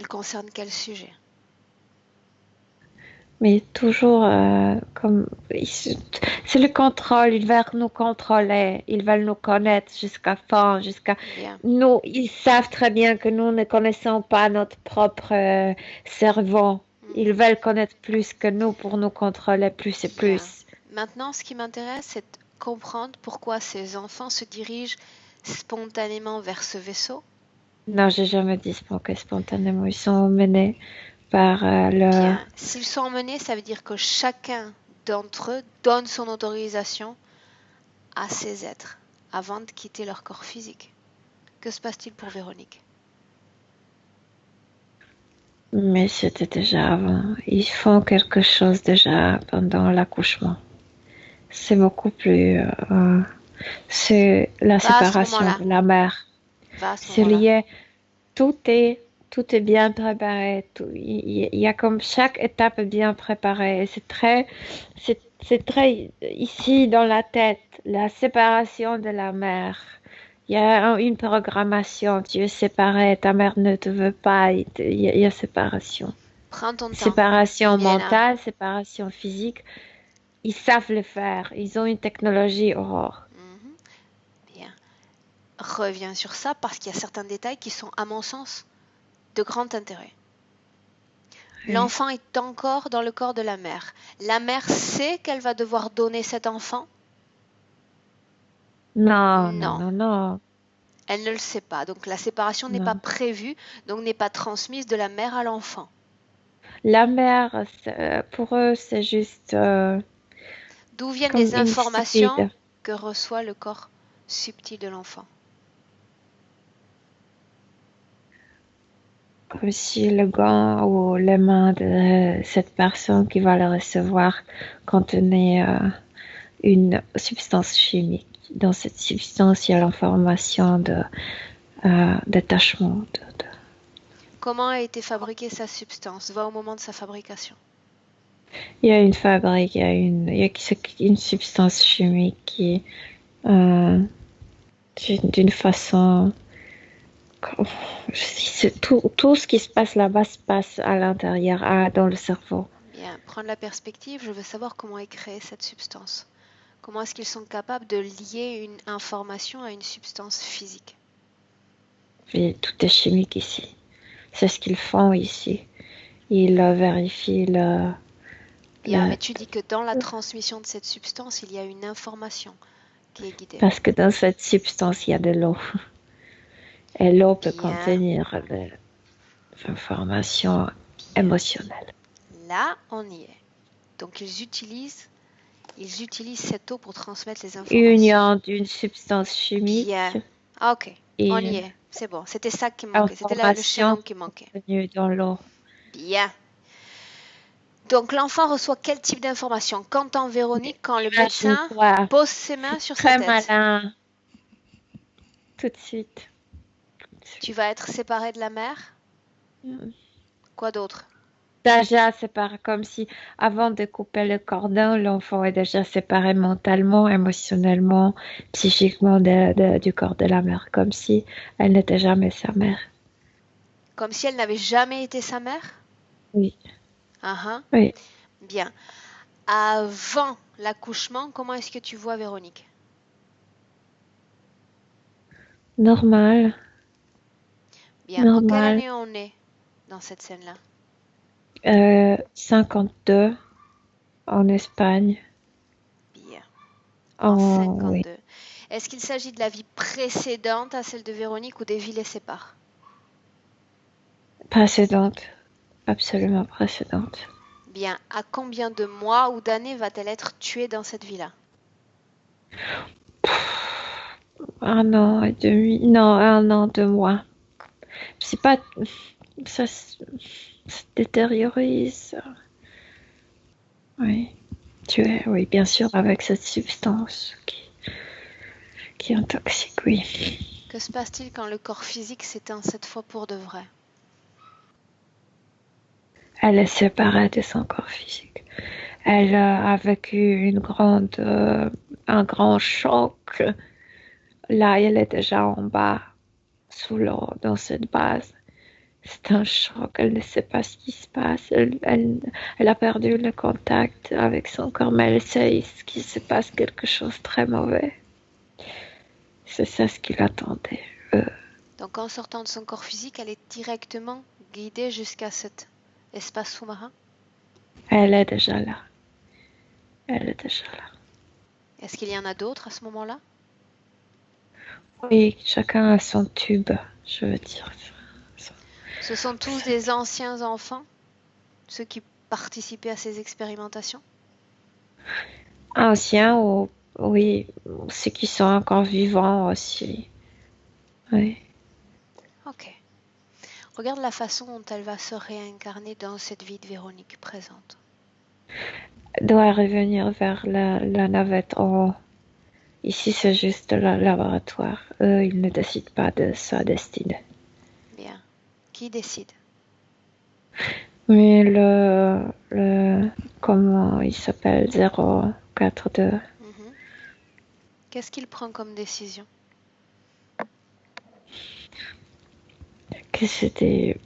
Elles concernent quel sujet? Mais toujours comme c'est le contrôle, ils veulent nous contrôler, ils veulent nous connaître jusqu'à Bien. nous, ils savent très bien que nous ne connaissons pas notre propre cerveau. Ils veulent connaître plus que nous pour nous contrôler plus et Bien. plus. Maintenant, ce qui m'intéresse, c'est de comprendre pourquoi ces enfants se dirigent spontanément vers ce vaisseau. Non, j'ai jamais dit que spontanément, ils sont menés par Bien. S'ils sont emmenés, ça veut dire que chacun d'entre eux donne son autorisation à ces êtres avant de quitter leur corps physique. Que se passe-t-il pour Véronique? Mais c'était déjà avant. Ils font quelque chose déjà pendant l'accouchement. C'est beaucoup plus... c'est la séparation de la mère. C'est lié. Tout est bien préparé. Il y a comme chaque étape est bien préparée. C'est très ici dans la tête, la séparation de la mère. Il y a une programmation. Tu es séparé, ta mère ne te veut pas. Il y a séparation. Prends ton temps. Séparation mentale, séparation physique. Ils savent le faire. Ils ont une technologie Aurore. Bien. Reviens sur ça parce qu'il y a certains détails qui sont, à mon sens, de grand intérêt. Oui. L'enfant est encore dans le corps de la mère. La mère sait qu'elle va devoir donner cet enfant? Non. Elle ne le sait pas. Donc la séparation n'est pas prévue, donc n'est pas transmise de la mère à l'enfant. La mère, pour eux, c'est juste... D'où viennent les informations que reçoit le corps subtil de l'enfant? Comme si le gant ou les mains de cette personne qui va le recevoir contenait une substance chimique. Dans cette substance, il y a l'information de détachement, Comment a été fabriquée sa substance? Va au moment de sa fabrication. Il y a une fabrique, il y a une substance chimique qui est d'une façon. Tout ce qui se passe là-bas se passe à l'intérieur, dans le cerveau. Bien, prendre la perspective, je veux savoir comment est créée cette substance. Comment est-ce qu'ils sont capables de lier une information à une substance physique? Et tout est chimique ici. C'est ce qu'ils font ici. Ils vérifient Bien, mais tu dis que dans la transmission de cette substance, il y a une information qui est guidée. Parce que dans cette substance, il y a de l'eau. Et l'eau peut Bien. contenir des informations émotionnelles. Là, on y est. Donc, ils utilisent cette eau pour transmettre les informations. Union d'une substance chimique. Bien. Ok, et on y est. C'est bon. C'était ça qui manquait. C'était là le chaînon qui manquait. Contenue dans l'eau. Bien. Donc, l'enfant reçoit quel type d'information? Qu'entend Véronique quand le médecin pose ses mains sur sa tête? Très malin. Tout de suite. Tu vas être séparé de la mère? Quoi d'autre? Déjà séparé, comme si avant de couper le cordon, l'enfant est déjà séparé mentalement, émotionnellement, psychiquement du corps de la mère, comme si elle n'était jamais sa mère. Comme si elle n'avait jamais été sa mère? Oui. Oui. Bien. Avant l'accouchement, comment est-ce que tu vois Véronique? Normal. Bien. En quelle année on est dans cette scène-là? 52 en Espagne. Bien. En 52. Oui. Est-ce qu'il s'agit de la vie précédente à celle de Véronique ou des vies les séparent? Précédente. Absolument précédente. Bien. À combien de mois ou d'années va-t-elle être tuée dans cette vie-là? 1 an et demi. Non, 1 an, 2 mois. C'est pas. Ça se détériorise. Oui. Oui, bien sûr, avec cette substance qui est toxique, oui. Que se passe-t-il quand le corps physique s'éteint cette fois pour de vrai? Elle est séparée de son corps physique. Elle a vécu un grand choc. Là, elle est déjà en bas, sous l'eau, dans cette base. C'est un choc, elle ne sait pas ce qui se passe. Elle a perdu le contact avec son corps, mais elle sait qu'il se passe quelque chose de très mauvais. C'est ça ce qui l'attendait. Donc en sortant de son corps physique, elle est directement guidée jusqu'à cet espace sous-marin? Elle est déjà là. Elle est déjà là. Est-ce qu'il y en a d'autres à ce moment-là? Oui, chacun a son tube, je veux dire. Ce sont tous des anciens enfants, ceux qui participaient à ces expérimentations? Anciens, oui, ceux qui sont encore vivants aussi. Oui. Ok. Regarde la façon dont elle va se réincarner dans cette vie de Véronique présente. Elle doit revenir vers la navette en haut. Ici, c'est juste le laboratoire. Eux, ils ne décident pas de sa destinée. Bien. Qui décide? Mais comment il s'appelle, 042. Qu'est-ce qu'il prend comme décision? Qu'elle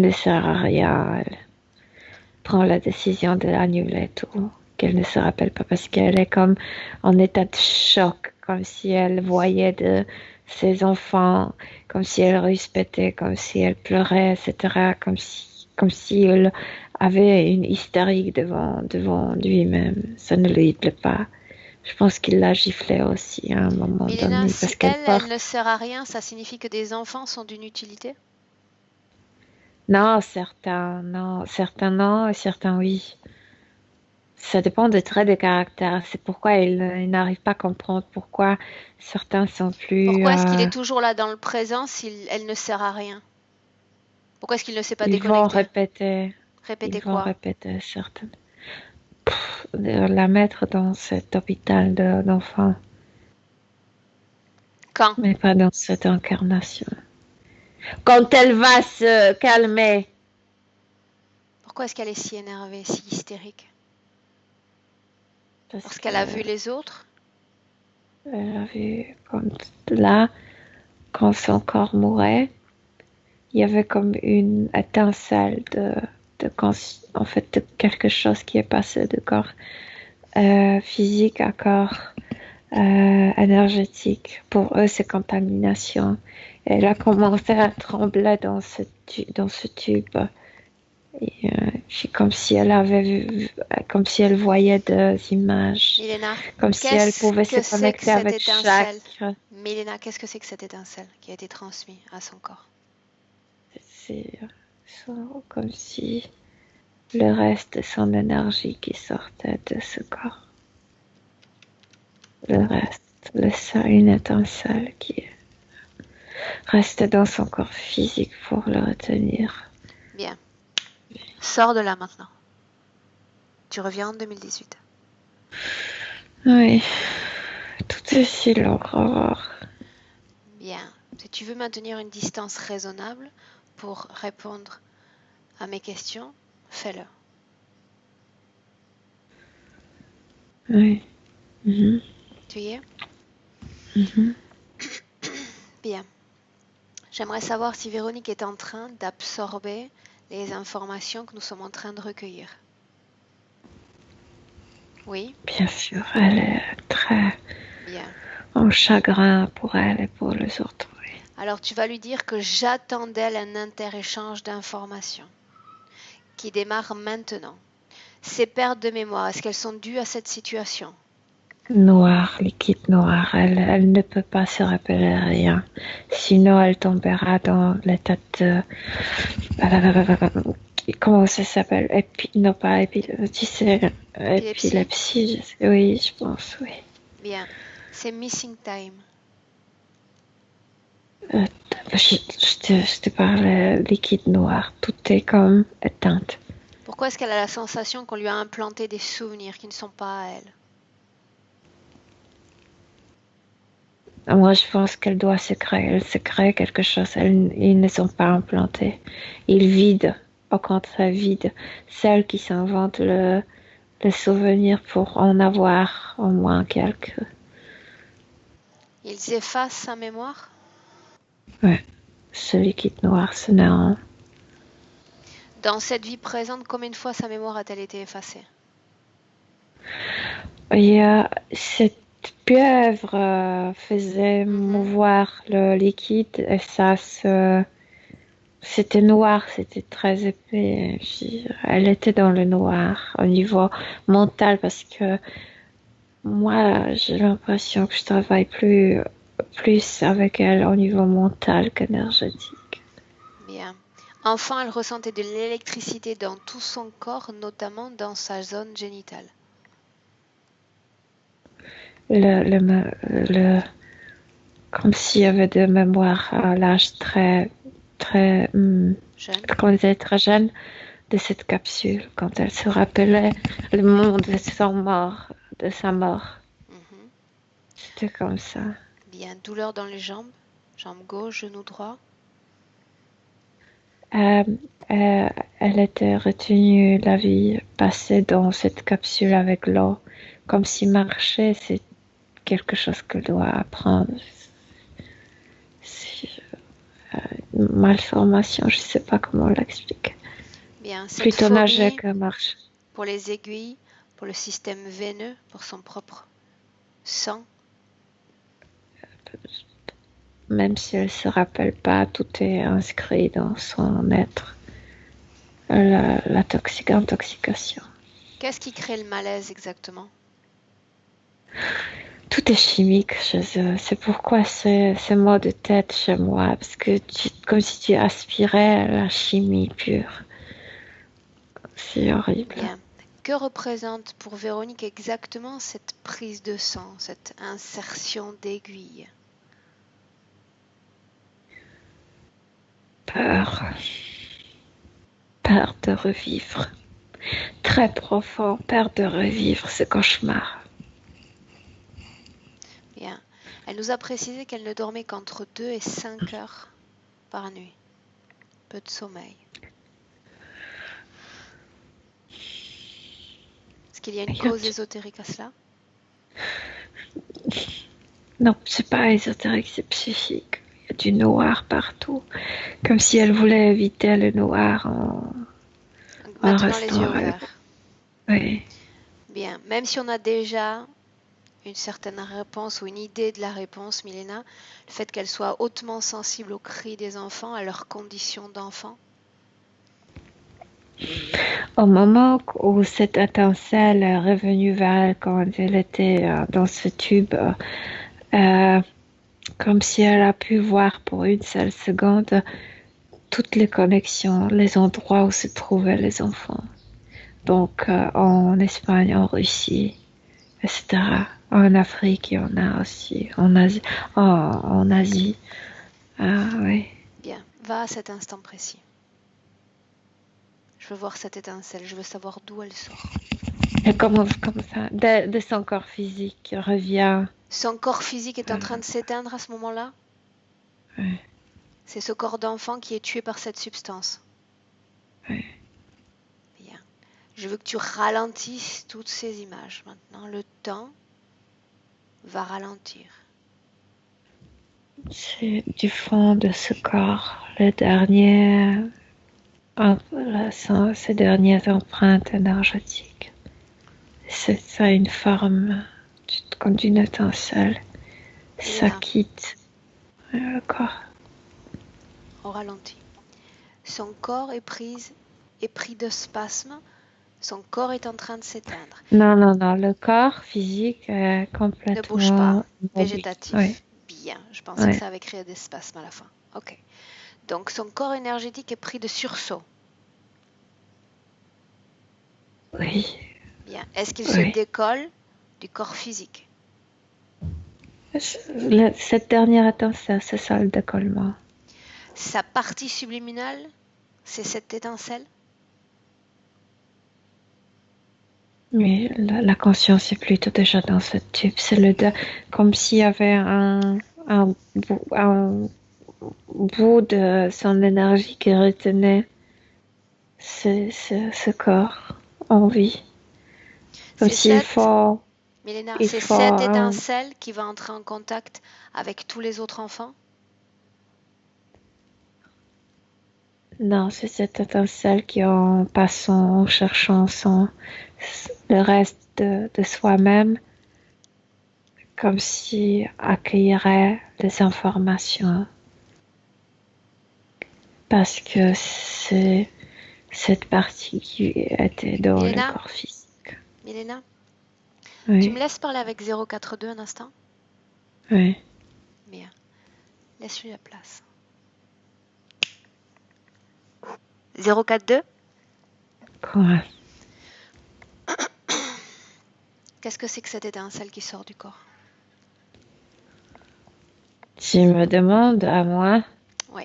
ne sert à rien. Elle prend la décision d'annuler tout. Qu'elle ne se rappelle pas parce qu'elle est comme en état de choc, comme si elle voyait de ses enfants, comme si elle respectait, comme si elle pleurait, etc. Comme si elle avait une hystérique devant lui-même. Ça ne lui plaît pas. Je pense qu'il l'a giflé aussi à un moment Milena, donné. si Parce qu'elle elle ne sert à rien, ça signifie que des enfants sont d'une utilité? Non, certains non, et certains oui. Ça dépend des traits de caractère. C'est pourquoi il n'arrive pas à comprendre pourquoi certains sont plus. Pourquoi est-ce qu'il est toujours là dans le présent si elle ne sert à rien? Pourquoi est-ce qu'il ne s'est pas déconnecté? Vont répéter. Répéter Ils vont quoi? répéter certaines. La mettre dans cet hôpital d'enfants. Quand? Mais pas dans cette incarnation. Quand elle va se calmer, Pourquoi est-ce qu'elle est si énervée, si hystérique? parce Parce qu'elle a vu qu'elle les autres? a vu quand son corps mourait, il y avait comme une étincelle en fait, de quelque chose qui est passé de corps physique à corps énergétique. Pour eux, c'est contamination. Et elle a commencé à trembler dans ce tube. Et puis comme si elle voyait des images, Milena, comme si elle qu'est-ce pouvait se que c'est que connecter cette avec chaque. étincelle? Milena, qu'est-ce que c'est que cette étincelle qui a été transmise à son corps? C'est comme si le reste de son énergie qui sortait de ce corps. Le reste, une étincelle qui restait dans son corps physique pour le retenir. Bien. Sors de là maintenant. Tu reviens en 2018. Oui, tout est si long, Aurore. Bien. Si tu veux maintenir une distance raisonnable pour répondre à mes questions, fais-le. Oui. Mhm. Tu y es? Mhm. Bien. J'aimerais savoir si Véronique est en train d'absorber les informations que nous sommes en train de recueillir. Oui? Bien sûr, elle est très Bien. en chagrin pour elle et pour les autres. Oui. Alors tu vas lui dire que j'attends d'elle un inter-échange d'informations qui démarre maintenant. Ces pertes de mémoire, est-ce qu'elles sont dues à cette situation? Noir, liquide noir, elle ne peut pas se rappeler rien. Sinon, elle tombera dans l'état de... Comment ça s'appelle? Non, pas tu sais, Épilepsie? épilepsie. Oui, je pense, oui. Bien. C'est missing time. Euh, je te parlais liquide noir. Tout est comme éteinte. Pourquoi est-ce qu'elle a la sensation qu'on lui a implanté des souvenirs qui ne sont pas à elle? Moi, je pense qu'elle doit se créer. Elle se crée quelque chose. Ils ne sont pas implantés. Ils vident. Au contraire, vident. Celles qui s'inventent le souvenir pour en avoir au moins quelques. Ils effacent sa mémoire? Ouais. Ce liquide noir, ce néant. Dans cette vie présente, combien de fois sa mémoire a-t-elle été effacée? Il y a cette pieuvre faisait mouvoir le liquide et c'était noir, c'était très épais. Elle était dans le noir au niveau mental parce que moi, j'ai l'impression que je travaille plus avec elle au niveau mental qu'énergétique. Bien. Enfant, elle ressentait de l'électricité dans tout son corps, notamment dans sa zone génitale. Comme s'il y avait de mémoire à l'âge très, Jeune? quand elle était très jeune, de cette capsule, quand elle se rappelait le monde de sa mort. Mhm. C'était comme ça. Bien. Douleur dans les jambes? Jambe gauche, genou droit? Euh, Elle était retenue la vie passée dans cette capsule avec l'eau, comme si marcher, c'est quelque chose qu'elle doit apprendre. C'est une malformation, je ne sais pas comment l'expliquer. Bien. Cette Plutôt nager phobie que marcher. pour les aiguilles, pour le système veineux, pour son propre sang? Même si elle ne se rappelle pas, tout est inscrit dans son être. Intoxication. Qu'est-ce qui crée le malaise exactement? Tout est chimique chez eux. C'est pourquoi ces maux de tête chez moi. Parce que comme si tu aspirais la chimie pure. C'est horrible. Bien. Que représente pour Véronique exactement cette prise de sang, cette insertion d'aiguille? Peur. Peur de revivre. Très profond. Peur de revivre ce cauchemar. Bien. Elle nous a précisé qu'elle ne dormait qu'entre 2 et 5 heures par nuit. Peu de sommeil. Est-ce qu'il y a une cause ésotérique à cela? Non, c'est pas ésotérique, c'est psychique. Il y a du noir partout. Comme si elle voulait éviter le noir en Maintenant les yeux restant. ouverts. Oui. Bien, même si on a déjà une certaine réponse ou une idée de la réponse, Milena, le fait qu'elle soit hautement sensible aux cris des enfants, à leurs conditions d'enfant. Au moment où cette étincelle est revenue vers elle quand elle était dans ce tube, comme si elle a pu voir pour une seule seconde toutes les connexions, les endroits où se trouvaient les enfants. Donc en Espagne, en Russie, etc. En Afrique, il y en a aussi. En Asie. En Asie. Ah oui. Bien, va à cet instant précis. Je veux voir cette étincelle, je veux savoir d'où elle sort. Et comment ça, de son corps physique revient. Son corps physique est en train de s'éteindre à ce moment-là? Oui. C'est ce corps d'enfant qui est tué par cette substance. Oui. Bien. Je veux que tu ralentisses toutes ces images. Maintenant, le temps va ralentir. C'est du fond de ce corps, le dernier, ces dernières empreintes énergétiques. C'est ça une forme comme d'une étincelle. Ça quitte le corps. On ralentit. Son corps est pris de spasmes. Son corps est en train de s'éteindre. Non, le corps physique est complètement... Ne bouge pas, végétatif. Oui. Bien, je pensais que ça avait créé des spasmes à la fin. Ok. Donc son corps énergétique est pris de sursaut. Oui. Bien. Est-ce qu'il se décolle du corps physique? Cette dernière étincelle, c'est ça le décollement. Sa partie subliminale, c'est cette étincelle? Oui, la conscience est plutôt déjà dans ce tube. C'est comme s'il y avait un bout de son énergie qui retenait ce corps en vie. Comme s'il faut... Milena, c'est cette étincelle qui va entrer en contact avec tous les autres enfants? Non, c'est cette étincelle qui, en passant, en cherchant le reste de soi-même, comme si accueillerait les informations. Parce que c'est cette partie qui était dans le corps physique. Milena, oui. Tu me laisses parler avec 042 un instant? Oui. Bien. Laisse-lui la place. 042? Quoi? Qu'est-ce que c'est que cette étincelle qui sort du corps? Tu me demandes à moi? Oui.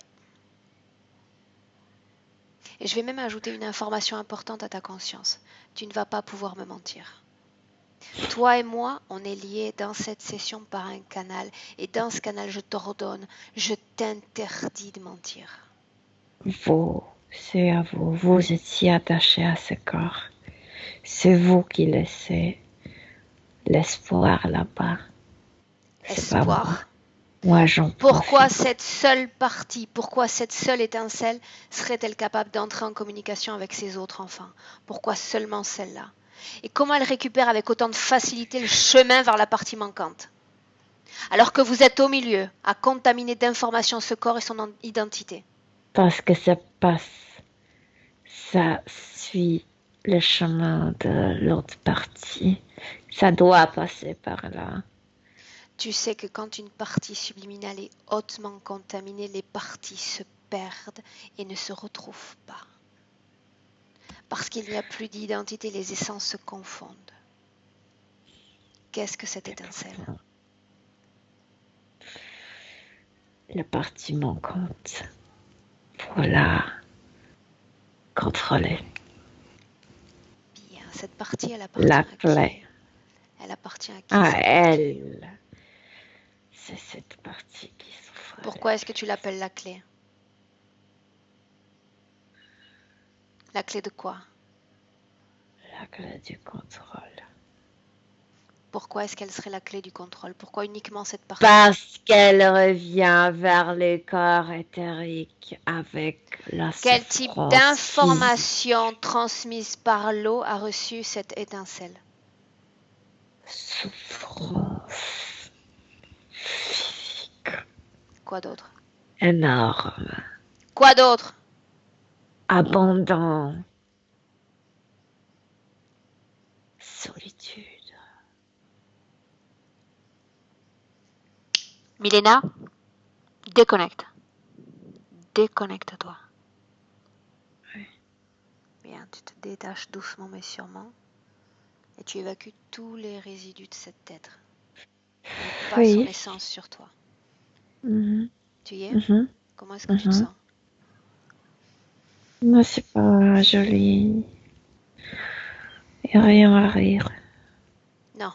Et je vais même ajouter une information importante à ta conscience. Tu ne vas pas pouvoir me mentir. Toi et moi, on est liés dans cette session par un canal. Et dans ce canal, je t'ordonne, je t'interdis de mentir. C'est à vous. Vous étiez attaché à ce corps. C'est vous qui laissez l'espoir là-bas. Espoir. Moi, j'en Pourquoi cette seule partie, pourquoi cette seule étincelle serait-elle capable d'entrer en communication avec ses autres enfants? Pourquoi seulement celle-là? Et comment elle récupère avec autant de facilité le chemin vers la partie manquante? Alors que vous êtes au milieu, à contaminer d'informations ce corps et son identité. Parce que ça suit le chemin de l'autre partie. Ça doit passer par là. Tu sais que quand une partie subliminale est hautement contaminée, les parties se perdent et ne se retrouvent pas. Parce qu'il n'y a plus d'identité, les essences se confondent. Qu'est-ce que cette étincelle? La partie manquante. Voilà. Contrôler. Bien, cette partie, elle appartient la à clé. qui? Elle appartient à qui? À elle. C'est cette partie qui souffre. Pourquoi est-ce que tu l'appelles la clé? La clé de quoi? La clé du contrôle. Pourquoi est-ce qu'elle serait la clé du contrôle? Pourquoi uniquement cette partie? Parce qu'elle revient vers le corps éthérique avec la Quel type souffrance physique. d'information transmise par l'eau a reçu cette étincelle? Souffrance physique Quoi d'autre? énorme, Quoi d'autre? abondant, solitude. Milena, déconnecte. Déconnecte-toi. Oui. Bien, tu te détaches doucement mais sûrement et tu évacues tous les résidus de cet être. Et pas son Oui. essence sur toi. Mhm. Tu y es? Mhm. Comment est-ce que tu te Mhm. sens? Non, c'est pas joli. Il n'y a rien à rire. Non,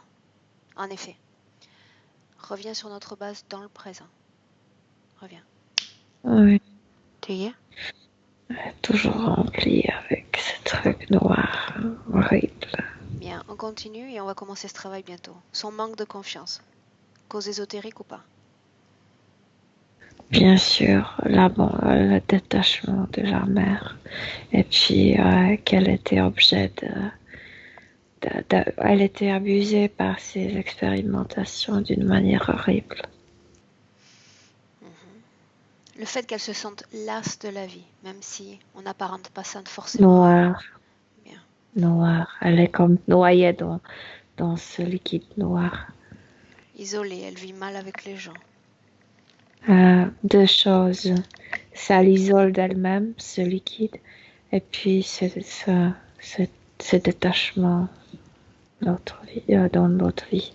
en effet. Reviens sur notre base dans le présent. Reviens. Oui. Tu y es? Toujours rempli avec ce truc noir, horrible. Bien, on continue et on va commencer ce travail bientôt. Son manque de confiance. Cause ésotérique ou pas? Bien sûr, là, bon, le détachement de la mère. Et puis, qu'elle était objet elle était abusée par ses expérimentations d'une manière horrible. Le fait qu'elle se sente lasse de la vie, même si on n'apparente pas ça forcément. Noire, Bien. noire. Elle est comme noyée dans ce liquide noir. Isolée, elle vit mal avec les gens. Deux choses. Ça l'isole d'elle-même, ce liquide. Et puis, ce détachement dans notre vie.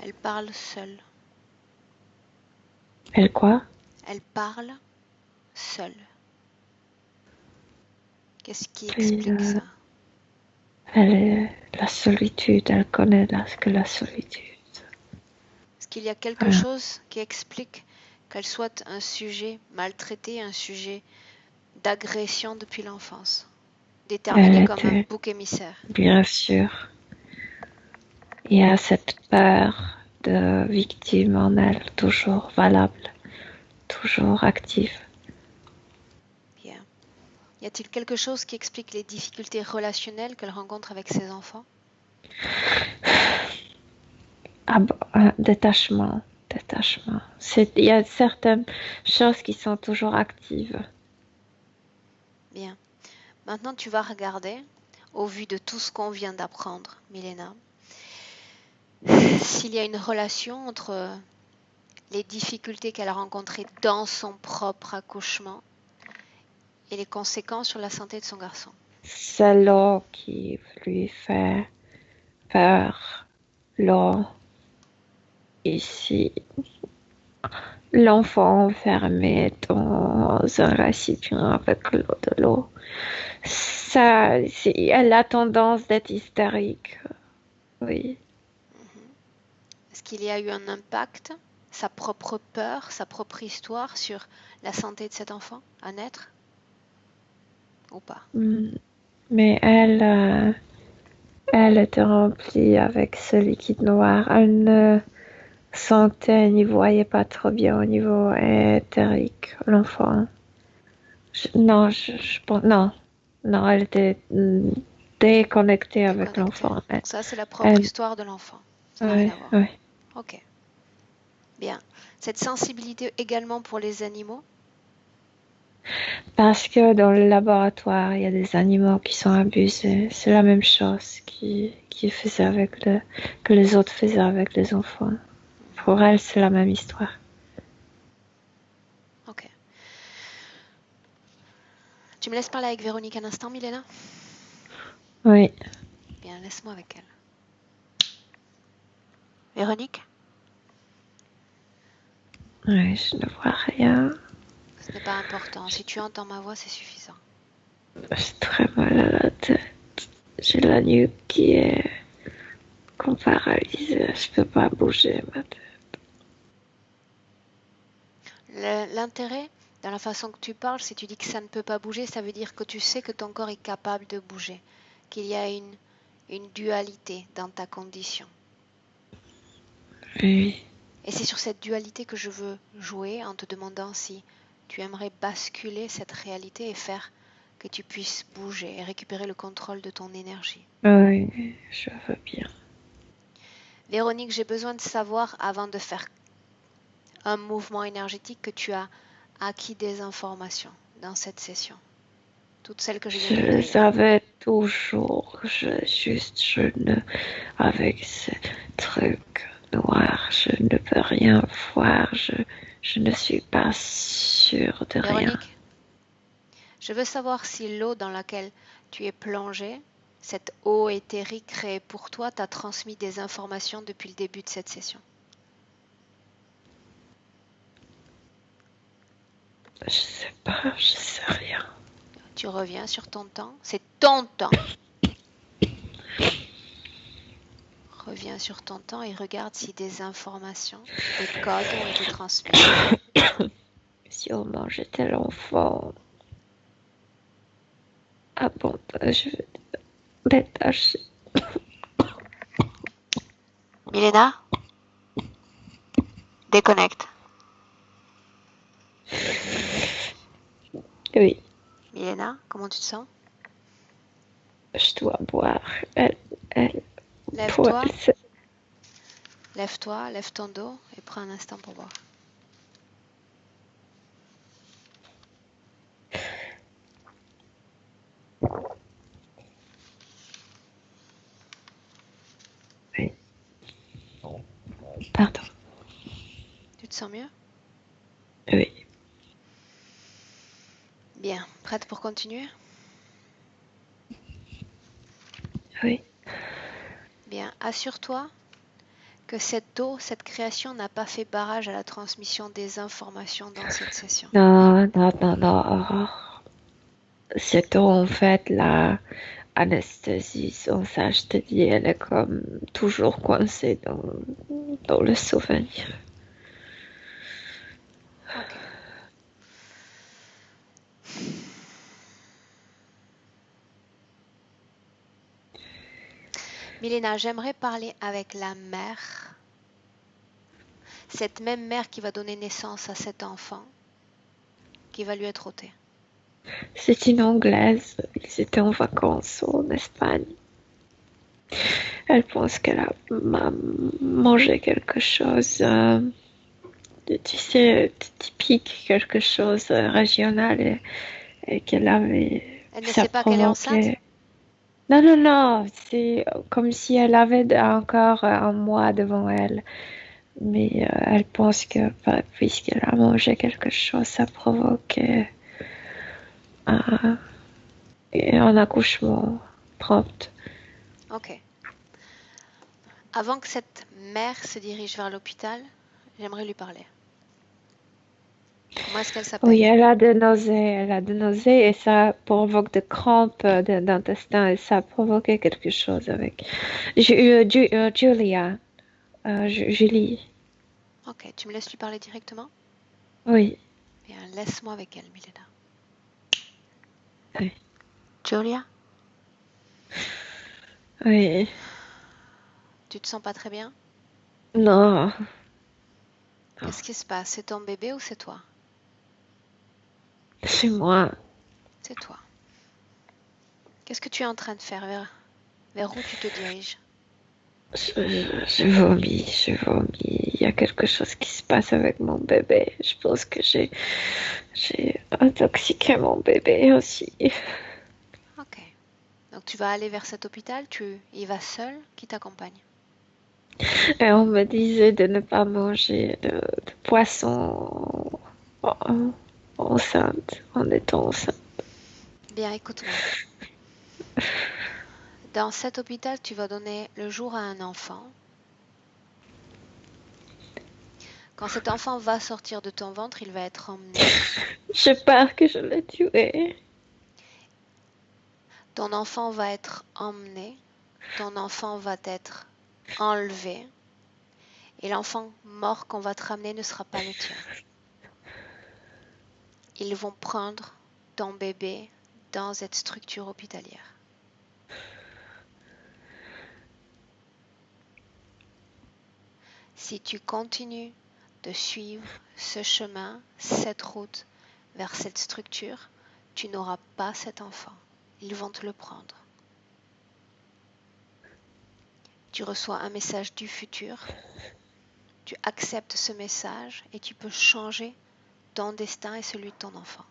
Elle parle seule. Elle quoi? Elle parle seule. Qu'est-ce qui Puis, explique ça? la solitude, elle connaît que la solitude. Est-ce qu'il y a quelque chose qui explique qu'elle soit un sujet maltraité, un sujet d'agression depuis l'enfance, déterminé comme un bouc émissaire? Bien sûr. Il y a cette peur de victime en elle, toujours valable, toujours active. Bien. Y a-t-il quelque chose qui explique les difficultés relationnelles qu'elle rencontre avec ses enfants? Détachement. Il y a certaines choses qui sont toujours actives. Bien. Maintenant, tu vas regarder, au vu de tout ce qu'on vient d'apprendre, Milena, s'il y a une relation entre les difficultés qu'elle a rencontrées dans son propre accouchement et les conséquences sur la santé de son garçon. C'est l'eau qui lui fait peur. L'eau. Ici, l'enfant enfermé dans un récipient avec de l'eau. Elle a tendance d'être hystérique. Oui. Est-ce qu'il y a eu un impact, sa propre peur, sa propre histoire sur la santé de cet enfant à naître? Ou pas? Mais elle était remplie avec ce liquide noir. Elle ne sentait ni voyait pas trop bien au niveau éthérique, l'enfant. Non, je pense, non, elle était déconnectée avec l'enfant. Donc ça, c'est la propre histoire de l'enfant. Ça n'a rien à voir. Oui. Ok. Bien. Cette sensibilité également pour les animaux? Parce que dans le laboratoire, il y a des animaux qui sont abusés. C'est la même chose que les autres faisaient avec les enfants. Pour elle, c'est la même histoire. Ok. Tu me laisses parler avec Véronique un instant, Milena? Oui. Bien, laisse-moi avec elle. Véronique? Oui, je ne vois rien. Ce n'est pas important. Si tu entends ma voix, c'est suffisant. J'ai très mal à la tête. J'ai la nuque qui est comme paralysée. Je peux pas bouger ma tête. L'intérêt Dans la façon que tu parles, si tu dis que ça ne peut pas bouger, ça veut dire que tu sais que ton corps est capable de bouger, qu'il y a une dualité dans ta condition. Oui. Et c'est sur cette dualité que je veux jouer en te demandant si tu aimerais basculer cette réalité et faire que tu puisses bouger et récupérer le contrôle de ton énergie. Oui, je veux bien. Véronique, j'ai besoin de savoir, avant de faire un mouvement énergétique, que tu as acquis des informations dans cette session. Toutes celles que je viens Je de le donner. savais toujours. Je ne, avec ce truc noir, je ne peux rien voir. Je ne suis pas sûre de rien. Véronique, je veux savoir si l'eau dans laquelle tu es plongée, cette eau éthérique créée pour toi, t'a transmis des informations depuis le début de cette session. Je sais pas, je sais rien. Tu reviens sur ton temps. C'est ton temps. Reviens sur ton temps et regarde si des informations, des codes ont été transmis. Sûrement, j'étais l'enfant abandonné, détaché. Milena, déconnecte. Oui, Milena, comment tu te sens? je dois boire. Elle, Lève-toi, c'est- lève-toi, lève ton dos et prends un instant pour boire. Oui. Pardon. Tu te sens mieux? Oui, Bien, prête pour continuer? oui. Bien, assure-toi que cette eau, cette création n'a pas fait barrage à la transmission des informations dans cette session. Non, non, non, non. C'est en fait la anesthésie, sans ça, je te dis, elle est comme toujours coincée dans le souvenir. Ok. Milena, j'aimerais parler avec la mère, cette même mère qui va donner naissance à cet enfant, qui va lui être ôté. C'est une Anglaise, ils étaient en vacances en Espagne. Elle pense qu'elle a mangé quelque chose, tu sais, typique, quelque chose régional et qu'elle avait, Elle ne ça sait pas qu'elle est enceinte? provoquait. Non, non, non, c'est comme si elle avait encore un mois devant elle. Mais elle pense que puisqu'elle a mangé quelque chose, ça provoque un, un accouchement prompt. Ok. Avant que cette mère se dirige vers l'hôpital, j'aimerais lui parler. Comment est-ce qu'elle s'appelle? Oui, elle a des nausées et ça provoque des crampes d'intestin et ça a provoqué quelque chose avec Julia, Julie. Ok, tu me laisses lui parler directement? Oui, Bien, laisse-moi avec elle, Milena. oui, Julia, oui. tu te sens pas très bien? Non, non, Qu'est-ce qui se passe? C'est ton bébé ou c'est toi? c'est moi. C'est toi. Qu'est-ce que tu es en train de faire? Vers où tu te diriges? Je vomis, je vomis. Il y a quelque chose qui se passe avec mon bébé. Je pense que j'ai intoxiqué mon bébé aussi. Ok. Donc tu vas aller vers cet hôpital, tu y vas seul, qui t'accompagne? Et on me disait de ne pas manger de poisson en- enceinte, en étant enceinte. Bien, écoute-moi. Dans cet hôpital, tu vas donner le jour à un enfant. Quand cet enfant va sortir de ton ventre, il va être emmené. Je peur que je l'ai tué. Ton enfant va être emmené. Ton enfant va être enlevé. Et l'enfant mort qu'on va te ramener ne sera pas le tien. Ils vont prendre ton bébé dans cette structure hospitalière. Si tu continues de suivre ce chemin, cette route vers cette structure, tu n'auras pas cet enfant. Ils vont te le prendre. Tu reçois un message du futur, tu acceptes ce message et tu peux changer ton destin et celui de ton enfant.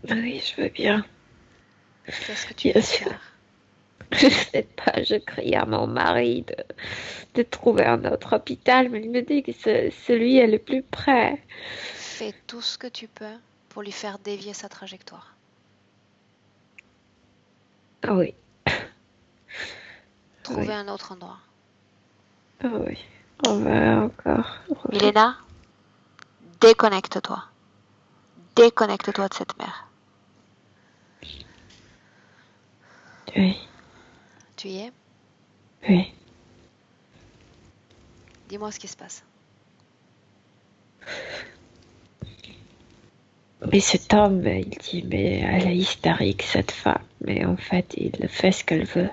Oui, je veux bien. Qu'est-ce que tu Bien veux sûr. faire? Je sais pas, je crie à mon mari de trouver un autre hôpital, mais il me dit que celui est le plus près. Fais tout ce que tu peux pour lui faire dévier sa trajectoire. Ah oui, Trouver oui, un autre endroit. ah oui. On va encore. Milena, déconnecte-toi. Déconnecte-toi de cette mer. Oui, Tu y es? oui. Dis-moi ce qui se passe. Mais cet homme, il dit, mais elle est hystérique, cette femme. Mais en fait, il fait ce qu'elle veut.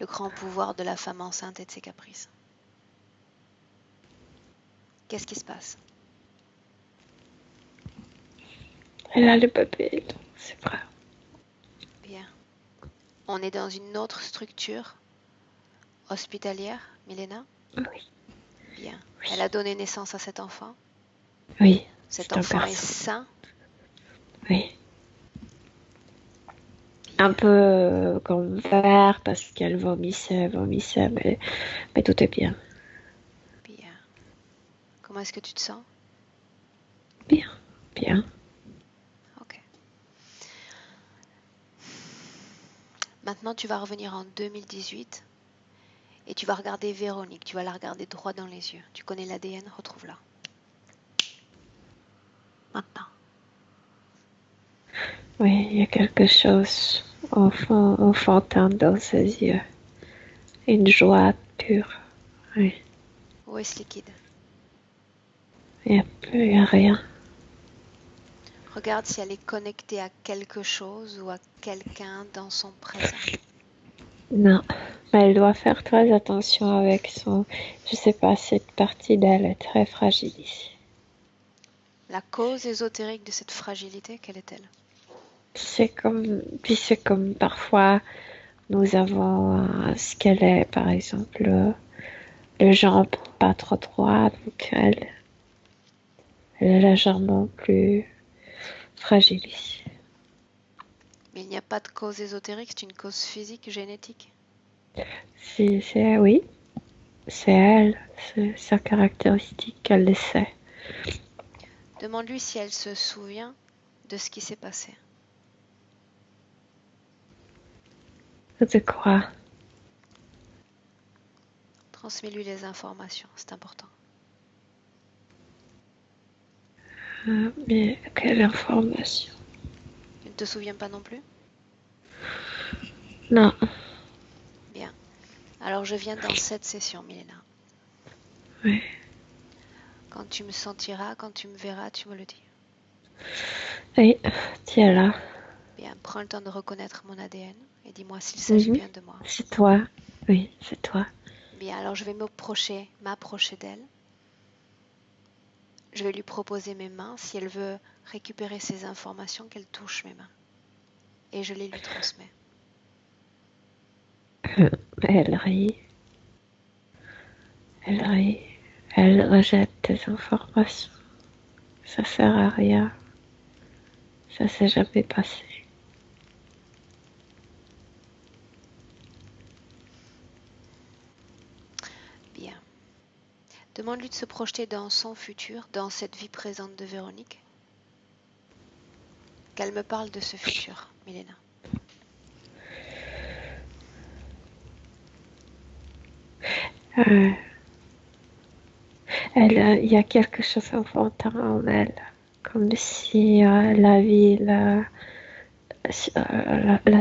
Le grand pouvoir de la femme enceinte et de ses caprices. Qu'est-ce qui se passe? Elle a le bébé, donc c'est vrai. Bien. On est dans une autre structure hospitalière, Milena? Oui, Bien. oui. Elle a donné naissance à cet enfant. Oui, Cet c'est un enfant est garçon. sain. Oui. Un peu comme vert parce qu'elle vomissait, mais tout est bien. Bien. Comment est-ce que tu te sens? Bien, bien. Ok. Maintenant, tu vas revenir en 2018 et tu vas regarder Véronique. Tu vas la regarder droit dans les yeux. Tu connais l'ADN, retrouve-la. Maintenant. Oui, il y a quelque chose enfantin dans ses yeux. Une joie pure. Oui, Où est ce liquide? il y a rien. Regarde si elle est connectée à quelque chose ou à quelqu'un dans son présent. Non, mais elle doit faire très attention avec son... Je sais pas, cette partie d'elle est très fragile ici. La cause ésotérique de cette fragilité, quelle est-elle? C'est comme parfois nous avons ce qu'elle est, par exemple, le jambe pas trop droit, donc elle est légèrement plus fragile ici. Mais il n'y a pas de cause ésotérique, c'est une cause physique, génétique. Oui, c'est elle, c'est sa caractéristique, elle le sait. Demande-lui si elle se souvient de ce qui s'est passé. De quoi? Transmets-lui les informations, c'est important. Mais quelle information? Tu ne te souviens pas non plus? Non, Bien. Alors je viens dans cette session, Milena. oui, Quand tu me sentiras, quand tu me verras, tu me le dis. oui, tiens là. Bien, prends le temps de reconnaître mon ADN et dis-moi s'il s'agit bien de moi. C'est toi, oui, c'est toi. Bien, alors je vais m'approcher d'elle. Je vais lui proposer mes mains. Si elle veut récupérer ces informations, qu'elle touche mes mains. Et je les lui transmets. Elle rit, elle rit, elle rejette tes informations. Ça sert à rien, ça s'est jamais passé. Bien. Demande-lui de se projeter dans son futur, dans cette vie présente de Véronique. Qu'elle me parle de ce futur, Milena. Euh, il y a quelque chose d'enfantin en elle, comme si la vie la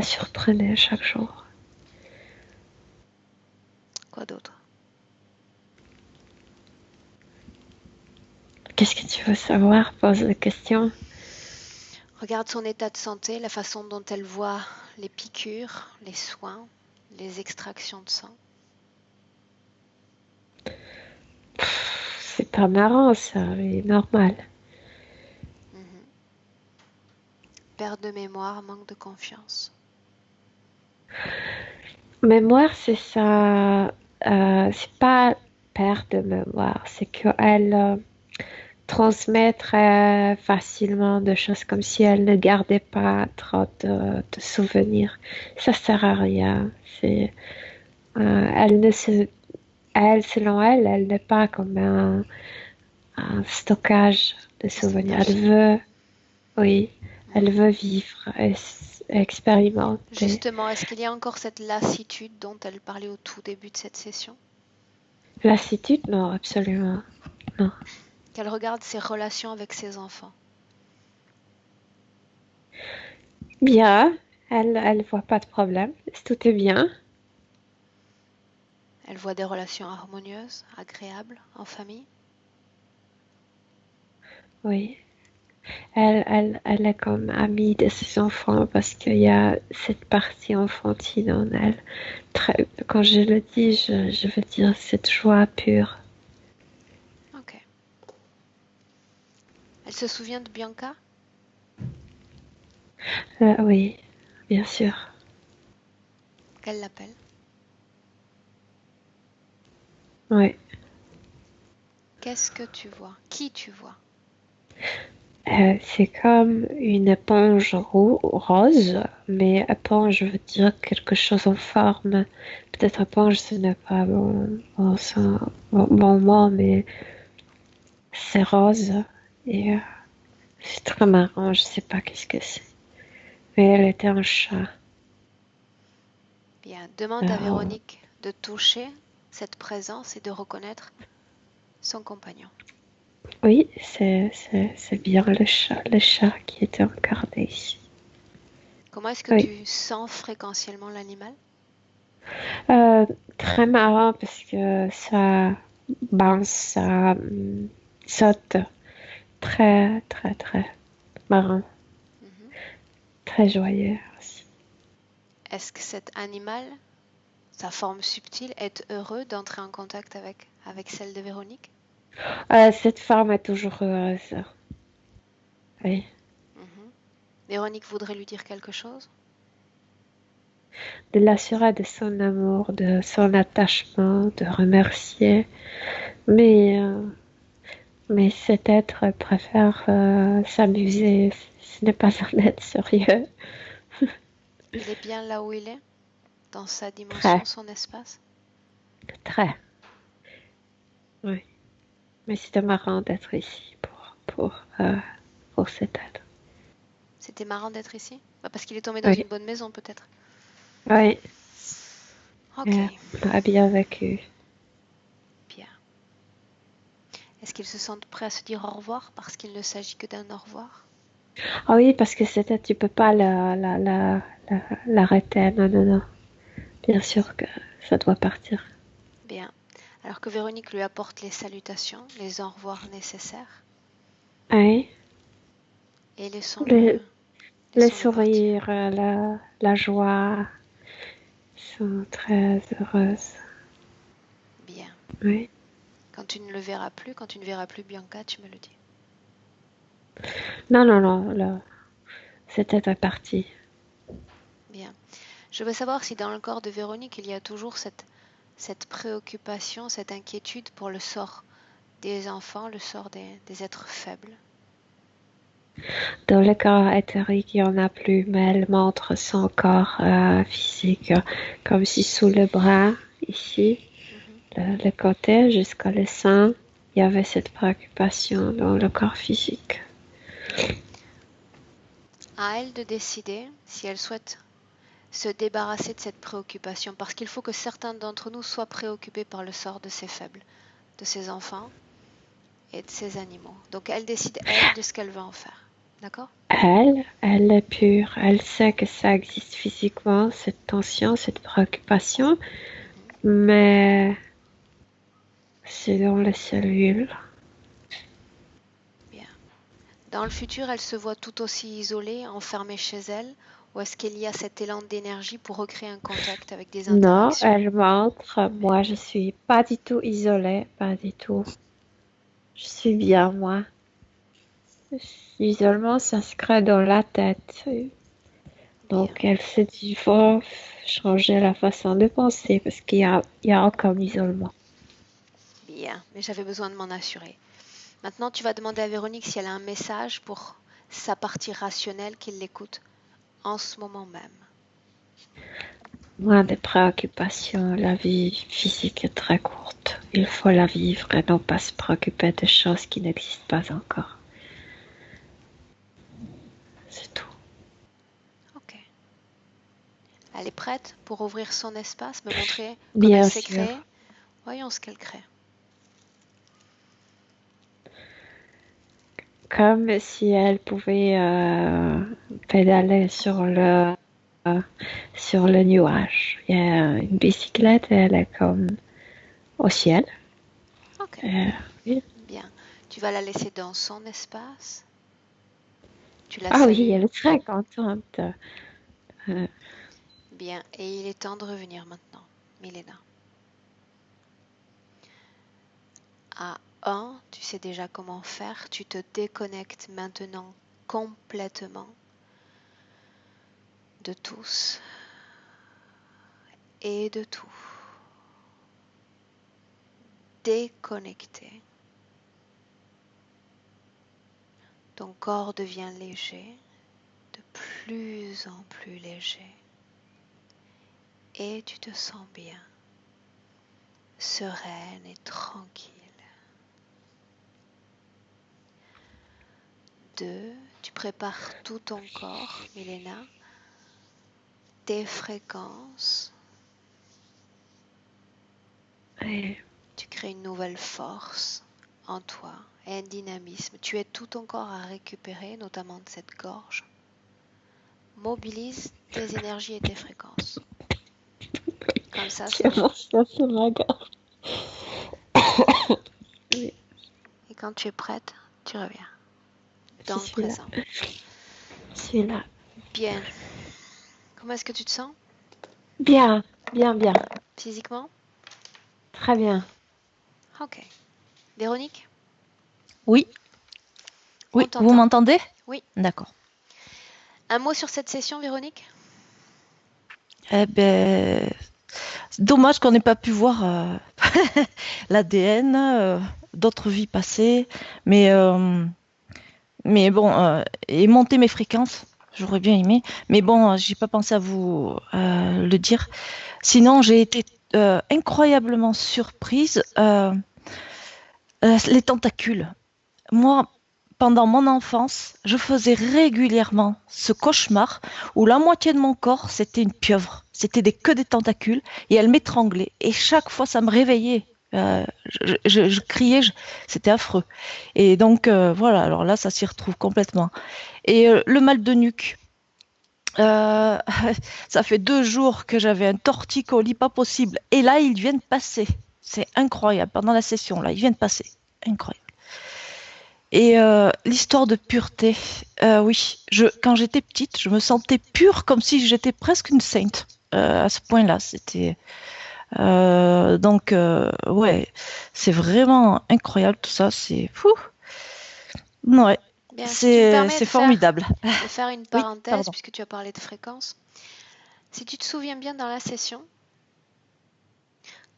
surprenait chaque jour. Quoi d'autre? Qu'est-ce que tu veux savoir? Pose la question. Regarde son état de santé, la façon dont elle voit les piqûres, les soins, les extractions de sang. C'est pas marrant ça, mais normal. Mhm. Perte de mémoire, manque de confiance. Mémoire, c'est ça. C'est pas perte de mémoire, c'est qu'elle transmet très facilement des choses comme si elle ne gardait pas trop de souvenirs. Ça sert à rien. C'est, elle ne se, elle, selon elle, elle n'est pas comme un stockage de Un souvenirs. stockage. Elle veut, oui, elle Mhm. veut vivre et expérimenter. Justement, est-ce qu'il y a encore cette lassitude dont elle parlait au tout début de cette session? Lassitude, non, absolument. Non. Qu'elle regarde ses relations avec ses enfants. Bien, elle voit pas de problème. Tout est bien. Elle voit des relations harmonieuses, agréables, en famille. Oui. Elle est comme amie de ses enfants parce qu'il y a cette partie enfantine en elle. Quand je le dis, je veux dire cette joie pure. Ok. Elle se souvient de Bianca? Oui, bien sûr. Qu'elle l'appelle? Oui. Qu'est-ce que tu vois? Qui tu vois? C'est comme une éponge rose, mais éponge veut dire quelque chose en forme. Peut-être éponge, ce n'est pas bon mot, mais c'est rose. Et c'est très marrant, je sais pas qu'est-ce que c'est. Mais elle était un chat. Bien, demande à Euh, Véronique de toucher cette présence et de reconnaître son compagnon. oui, c'est bien le chat qui était incarné ici. Comment est-ce que Oui. tu sens fréquentiellement l'animal? Euh, Très marrant parce que ça bounce, ça saute. Très, très, très marrant. Mhm. Très joyeux aussi. Est-ce que cet animal, sa forme subtile, est heureux d'entrer en contact avec celle de Véronique? Cette femme est toujours heureuse. Oui. Mhm. Véronique voudrait lui dire quelque chose? De l'assurer de son amour, de son attachement, de remercier. Mais, euh, mais cet être préfère s'amuser. Ce n'est pas un être sérieux. Il est bien là où il est, dans sa dimension, Très, son espace? très. Oui. Mais c'était marrant d'être ici pour cet être. C'était marrant d'être ici? Bah, parce qu'il est tombé dans Oui, une bonne maison, peut-être. oui. Ok, On a bien vécu. bien. Est-ce qu'ils se sentent prêts à se dire au revoir parce qu'il ne s'agit que d'un au revoir? Ah oui, parce que c'était, tu peux pas l'arrêter. Non, non, non. Bien sûr que ça doit partir. Bien. Alors que Véronique lui apporte les salutations, les au revoir nécessaires, Oui. et Le, le laissons-le partir. sourire, la joie sont très heureuses. Bien. Oui. Quand tu ne le verras plus, quand tu ne verras plus Bianca, tu me le dis. Non, non, non, là, c'était parti. Bien. Je veux savoir si dans le corps de Véronique, il y a toujours cette préoccupation, cette inquiétude pour le sort des enfants, le sort des êtres faibles. Dans le corps éthérique, il n'y en a plus, mais elle montre son corps physique, comme si sous le bras, ici, Mhm. le côté jusqu'à le sein, il y avait cette préoccupation dans le corps physique. Bien. À elle de décider si elle souhaite se débarrasser de cette préoccupation, parce qu'il faut que certains d'entre nous soient préoccupés par le sort de ces faibles, de ces enfants et de ces animaux. Donc elle décide, elle, de ce qu'elle veut en faire. D'accord? Elle est pure, elle sait que ça existe physiquement, cette tension, cette préoccupation, Mhm. mais c'est dans les cellules. Dans le futur, elle se voit tout aussi isolée, enfermée chez elle, ou est-ce qu'il y a cet élan d'énergie pour recréer un contact avec des Non, interactions? elle montre, moi je suis pas du tout isolée, pas du tout. Je suis bien, moi. L'isolement s'inscrit dans la tête. Bien, Donc elle se dit, il faut changer la façon de penser parce il y a encore l'isolement. bien, mais j'avais besoin de m'en assurer. Maintenant, tu vas demander à Véronique si elle a un message pour sa partie rationnelle qui l'écoute en ce moment même. Moins de préoccupations, la vie physique est très courte. Il faut la vivre et non pas se préoccuper de choses qui n'existent pas encore. C'est tout. Ok. Elle est prête pour ouvrir son espace, me montrer comme elle Bien s'est sûr. créée. Voyons ce qu'elle crée. Comme si elle pouvait pédaler sur le nuage. Il y a une bicyclette et elle est comme au ciel. Ok, Oui. bien. Tu vas la laisser dans son espace. Tu la Ah oui, salues. elle est très contente. Euh, Bien, et il est temps de revenir maintenant, Milena. À 1, tu sais déjà comment faire. Tu te déconnectes maintenant complètement de tous et de tout. Déconnecté. Ton corps devient léger, de plus en plus léger. Et tu te sens bien, sereine et tranquille. 2, tu prépares tout ton corps, Milena, tes fréquences. et Tu crées une nouvelle force en toi et un dynamisme. Tu aides tout ton corps à récupérer, notamment de cette gorge. Mobilise tes énergies et tes fréquences. Comme ça Tiens, ça c'est ma gorge. Oui, et quand tu es prête, tu reviens je dans le suis là. présent. Je suis là. Bien. Comment est-ce que tu te sens Bien, bien, bien. physiquement? Très bien. Ok. Véronique, Oui, on oui, vous t'entend. m'entendez? Oui. D'accord. Un mot sur cette session, Véronique? Eh ben, c'est dommage qu'on n'ait pas pu voir l'ADN, d'autres vies passées, mais, euh, mais bon, et monter mes fréquences, j'aurais bien aimé, mais bon, j'ai pas pensé à vous le dire. Sinon, j'ai été incroyablement surprise. Les tentacules. Moi, pendant mon enfance, je faisais régulièrement ce cauchemar où la moitié de mon corps, c'était une pieuvre. C'était que des tentacules et elle m'étranglait. Et chaque fois, ça me réveillait. Je criais, c'était affreux. Et donc, voilà, alors là, ça s'y retrouve complètement. Et le mal de nuque. euh, Ça fait 2 jours que j'avais un torticolis pas possible. Et là, ils viennent passer. C'est incroyable. Pendant la session, là, ils viennent passer. Incroyable. Et l'histoire de pureté, oui, quand j'étais petite, je me sentais pure comme si j'étais presque une sainte. À ce point-là, c'était donc ouais, c'est vraiment incroyable tout ça. C'est fou, ouais, Bien, si tu me c'est permets c'est formidable. de faire une Oui, parenthèse, pardon. puisque tu as parlé de fréquence. Si tu te souviens bien dans la session,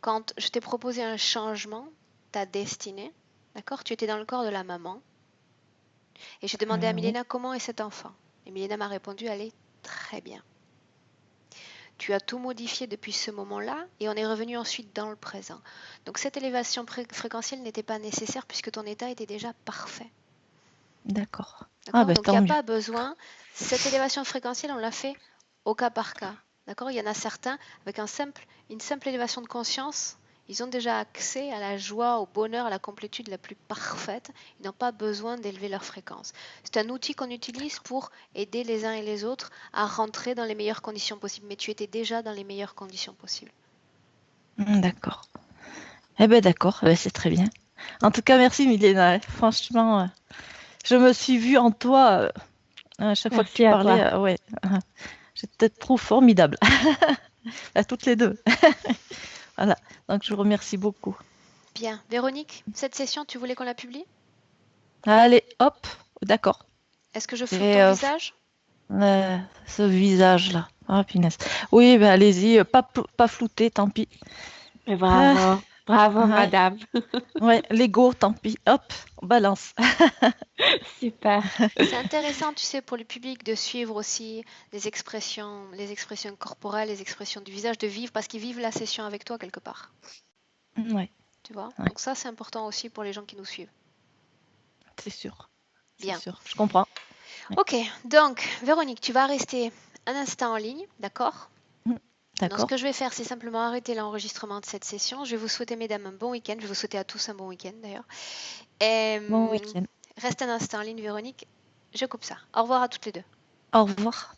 quand je t'ai proposé un changement, ta destinée, d'accord? Tu étais dans le corps de la maman. Et j'ai demandé à Oui, Milena comment est cet enfant. Et Milena m'a répondu, elle est très bien. Tu as tout modifié depuis ce moment-là et on est revenu ensuite dans le présent. Donc cette élévation fréquentielle n'était pas nécessaire puisque ton état était déjà parfait. d'accord. Ah D'accord? ben Donc il n'y tant a mieux. pas besoin. Cette élévation fréquentielle, on l'a fait au cas par cas. D'accord? Il y en a certains avec une simple élévation de conscience. Ils ont déjà accès à la joie, au bonheur, à la complétude la plus parfaite. Ils n'ont pas besoin d'élever leur fréquence. C'est un outil qu'on utilise pour aider les uns et les autres à rentrer dans les meilleures conditions possibles. Mais tu étais déjà dans les meilleures conditions possibles. D'accord. Eh ben d'accord, c'est très bien. En tout cas, merci Milena. Franchement, je me suis vue en toi à chaque fois que tu Merci à parlais. toi. Ouais, je te trouve formidable. À toutes les deux. Voilà. Donc, je vous remercie beaucoup. Bien. Véronique, cette session, tu voulais qu'on la publie? Allez, hop, d'accord. Est-ce que je floute Et ton visage? ce visage-là. Ah, punaise. Oui, ben allez-y, pas flouté, tant pis. Et Ah, bravo, bravo, ouais, madame. ouais, l'ego, tant pis. Hop, on balance. Super. C'est intéressant, tu sais, pour le public de suivre aussi les expressions corporelles, les expressions du visage, de vivre, parce qu'ils vivent la session avec toi quelque part. Ouais, Tu vois? ouais, Donc ça, c'est important aussi pour les gens qui nous suivent. c'est sûr. C'est Bien. sûr. Je comprends. Ouais. Ok, donc, Véronique, tu vas rester un instant en ligne, d'accord? Mm, Donc, ce d'accord. que je vais faire, c'est simplement arrêter l'enregistrement de cette session. Je vais vous souhaiter, mesdames, un bon week-end. Je vais vous souhaiter à tous un bon week-end, d'ailleurs. Et Bon week-end. reste un instant en ligne, Véronique. Je coupe ça. Au revoir à toutes les deux. Au revoir.